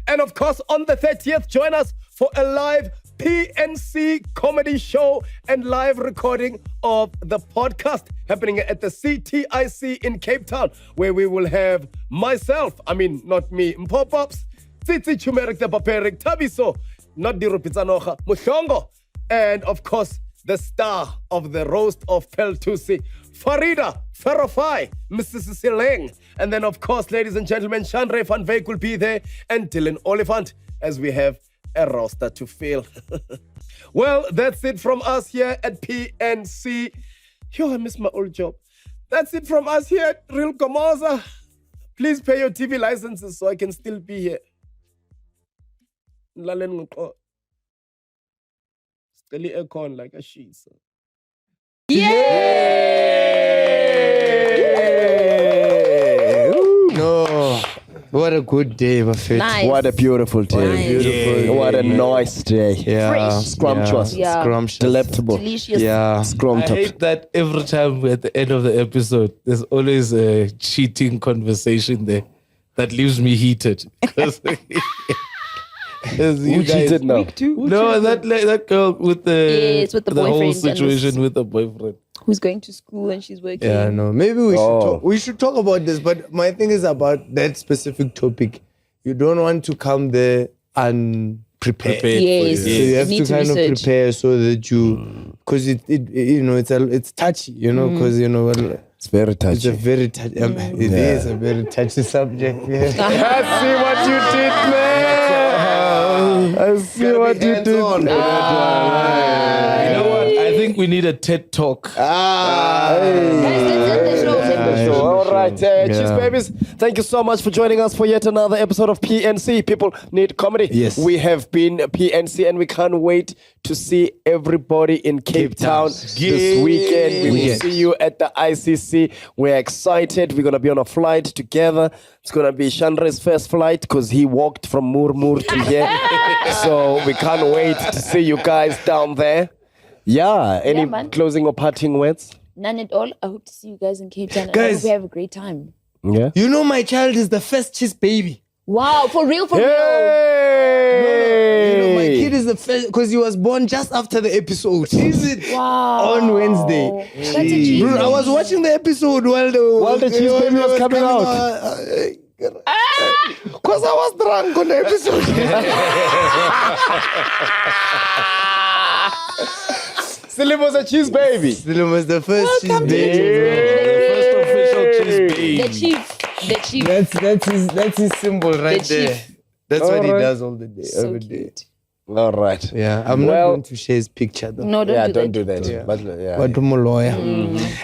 And of course, on the 30th, join us for a live PNC comedy show and live recording of the podcast happening at the CTIC in Cape Town, where we will have myself, not me, Pop-Ups, Tsitsi Chumerik the Paperic, Tabiso, not the Rupizanocha, Mushongo, and of course, the star of the roast of Peltusi, Farida Farafai, Mrs. Sibling. And then, of course, ladies and gentlemen, Shandre Van Veek will be there and Dylan Oliphant, as we have a roster to fill. Well, that's it from us here at PNC. Yo, I miss my old job. That's it from us here at Real Gomoza. Please pay your TV licenses so I can still be here. Lalen ngqo. Still aircon like a sheet. Yay! No. What a good day, my friend. Nice. What a beautiful day. What a nice day. Yeah. Fresh. Scrumptious. Yeah. Scrumptious. Delectable. Delicious. Yeah. I Scrumptious. hate that every time we're at the end of the episode, there's always a cheating conversation there that leaves me heated. Who cheated now? No, that girl with the Yes, with the whole boyfriend and situation this- with the boyfriend. Who's going to school and she's working. Yeah, no. Maybe we should talk about this, but my thing is about that specific topic. You don't want to come there unprepared. Yes. So you have need to to kind of research. prepare so that you, because it's touchy, because it's very it's touchy. a very touchy. It is a very touchy subject. Yeah. I see what you did, man. I see what you did. You know what? I think we need a TED Talk. All right, cheers, babies. Thank you so much for joining us for yet another episode of PNC. People need comedy. Yes. We have been PNC and we can't wait to see everybody in Cape Town this weekend. We will see you at the ICC. We're excited. We're going to be on a flight together. It's going to be Chandre's first flight because he walked from Murmur to here. So we can't wait to see you guys down there. Yeah, any man. closing or parting words? None at all. I hope to see you guys in Cape Town. And I Guys. hope we have a great time. Yeah. You know, my child is the first cheese baby. Wow, for real, for real. You know, my kid is the first because he was born just after the episode. Is it? Wow. On Wednesday. That's a cheese Bro, I baby. was watching the episode while the cheese baby was coming out. Because I was drunk on the episode. Slim was a cheese baby. Slim was the first cheese baby. The first official cheese baby. The chief. The chief. That's his symbol right The there. chief. That's what he Alright. does all the day, So every day. cute. All right. Yeah, I'm not going to share his picture though. No, don't Yeah, do don't that. do that. Yeah. But, yeah. But I'm a lawyer.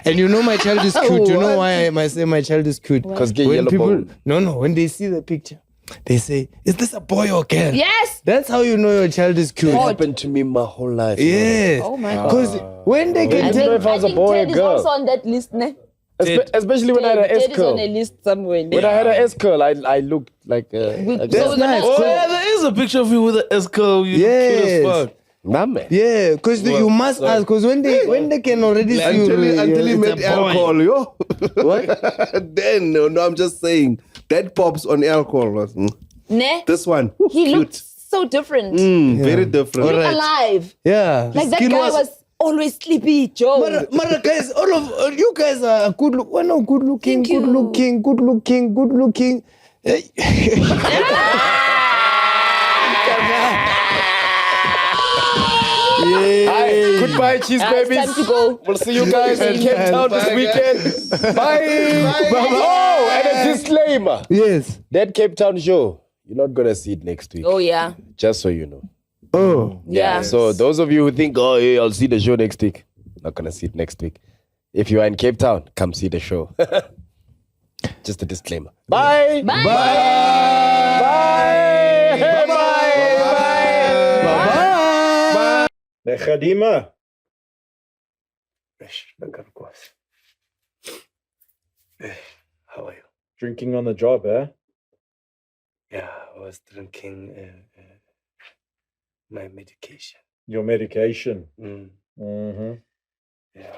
And you know my child is cute. You know What? why I say my child is cute? Because gay When yellow people, bone. no, when they see the picture, they say, "Is this a boy or girl?" Yes. That's how you know your child is cute. It happened to me my whole life. Yes. Oh my God. Because when they I get didn't know if I was a boy or Ted is girl. also on that list, ne? Especially when I had an S Ted is on a curl. list somewhere. When I had an S curl, I looked like That's nice. Oh, yeah, there is a picture of you with an S curl. You look cute as fuck. Nah, man. Yeah, because you must ask. Because when they can already see Until he it's met a boy. alcohol, yo. What? Then, no, I'm just saying. That pops on alcohol. Ne? This one. He cute. looked so different. Very different. He looked alive. Yeah. Like that guy was always sleepy, Joe. Mara guys, all of you guys are good look. Well, no, good looking, good looking, good looking, good looking. Hey. Hi, goodbye, cheese babies. It's time to go. We'll see you guys in Cape Town this weekend. Bye. Oh, and a disclaimer. Yes. That Cape Town show, you're not going to see it next week. Oh, yeah. Just so you know. Oh. Yeah. So those of you who think, oh, hey, I'll see the show next week, not going to see it next week. If you are in Cape Town, come see the show. Just a disclaimer. Bye. Bye. Bye. Bye. Bye. Bye. Khadima. How are you? Drinking on the job, eh? Yeah, I was drinking my medication. Your medication. Mm. Yeah.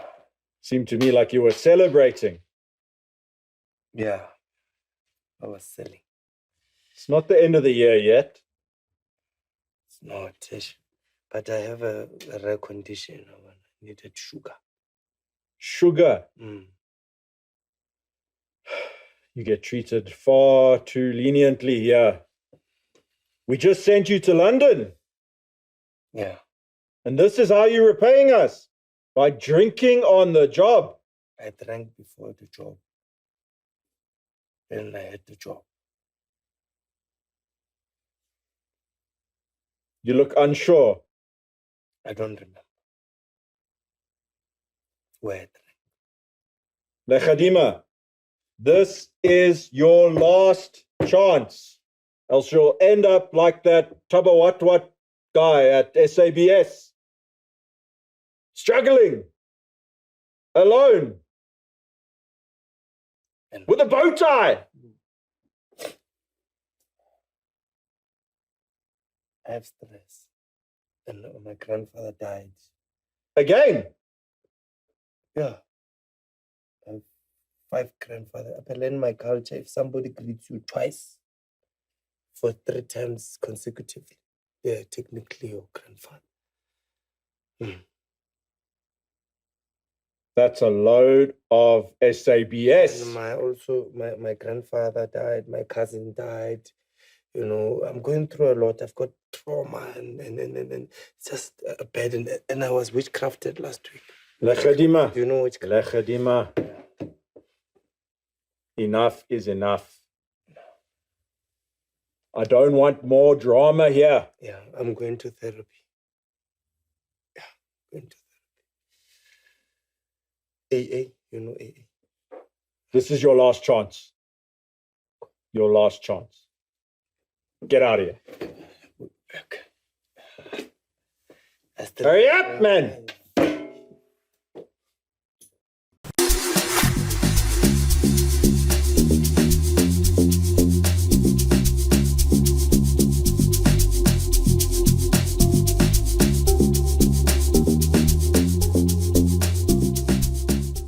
Seemed to me like you were celebrating. Yeah, I was selling. It's not the end of the year yet. It's not, but I have a rare condition. I needed sugar. Sugar. You get treated far too leniently here. We just sent you to London. Yeah. And this is how you're repaying us. By drinking on the job. I drank before the job. Then I had the job. You look unsure. I don't remember. Where? Khadima, this is your last chance. Else you'll end up like that Tabawatwat guy at SABS. Struggling. Alone. With a bow tie. I have stress. And my grandfather died. Again? Yeah. I have 5 grandfathers. Apparently in my culture, if somebody greets you twice for 3 times consecutively, they're technically your grandfather. That's a load of SABS. And my grandfather died, my cousin died. You know, I'm going through a lot. I've got trauma and it's just a bad. And I was witchcrafted last week. Khadima. You know witchcraft? Khadima. Enough is enough. I don't want more drama here. Yeah, I'm going to therapy. Yeah, going to therapy. AA, you know AA. This is your last chance. Your last chance. Get out of here. Okay. Hurry up, man.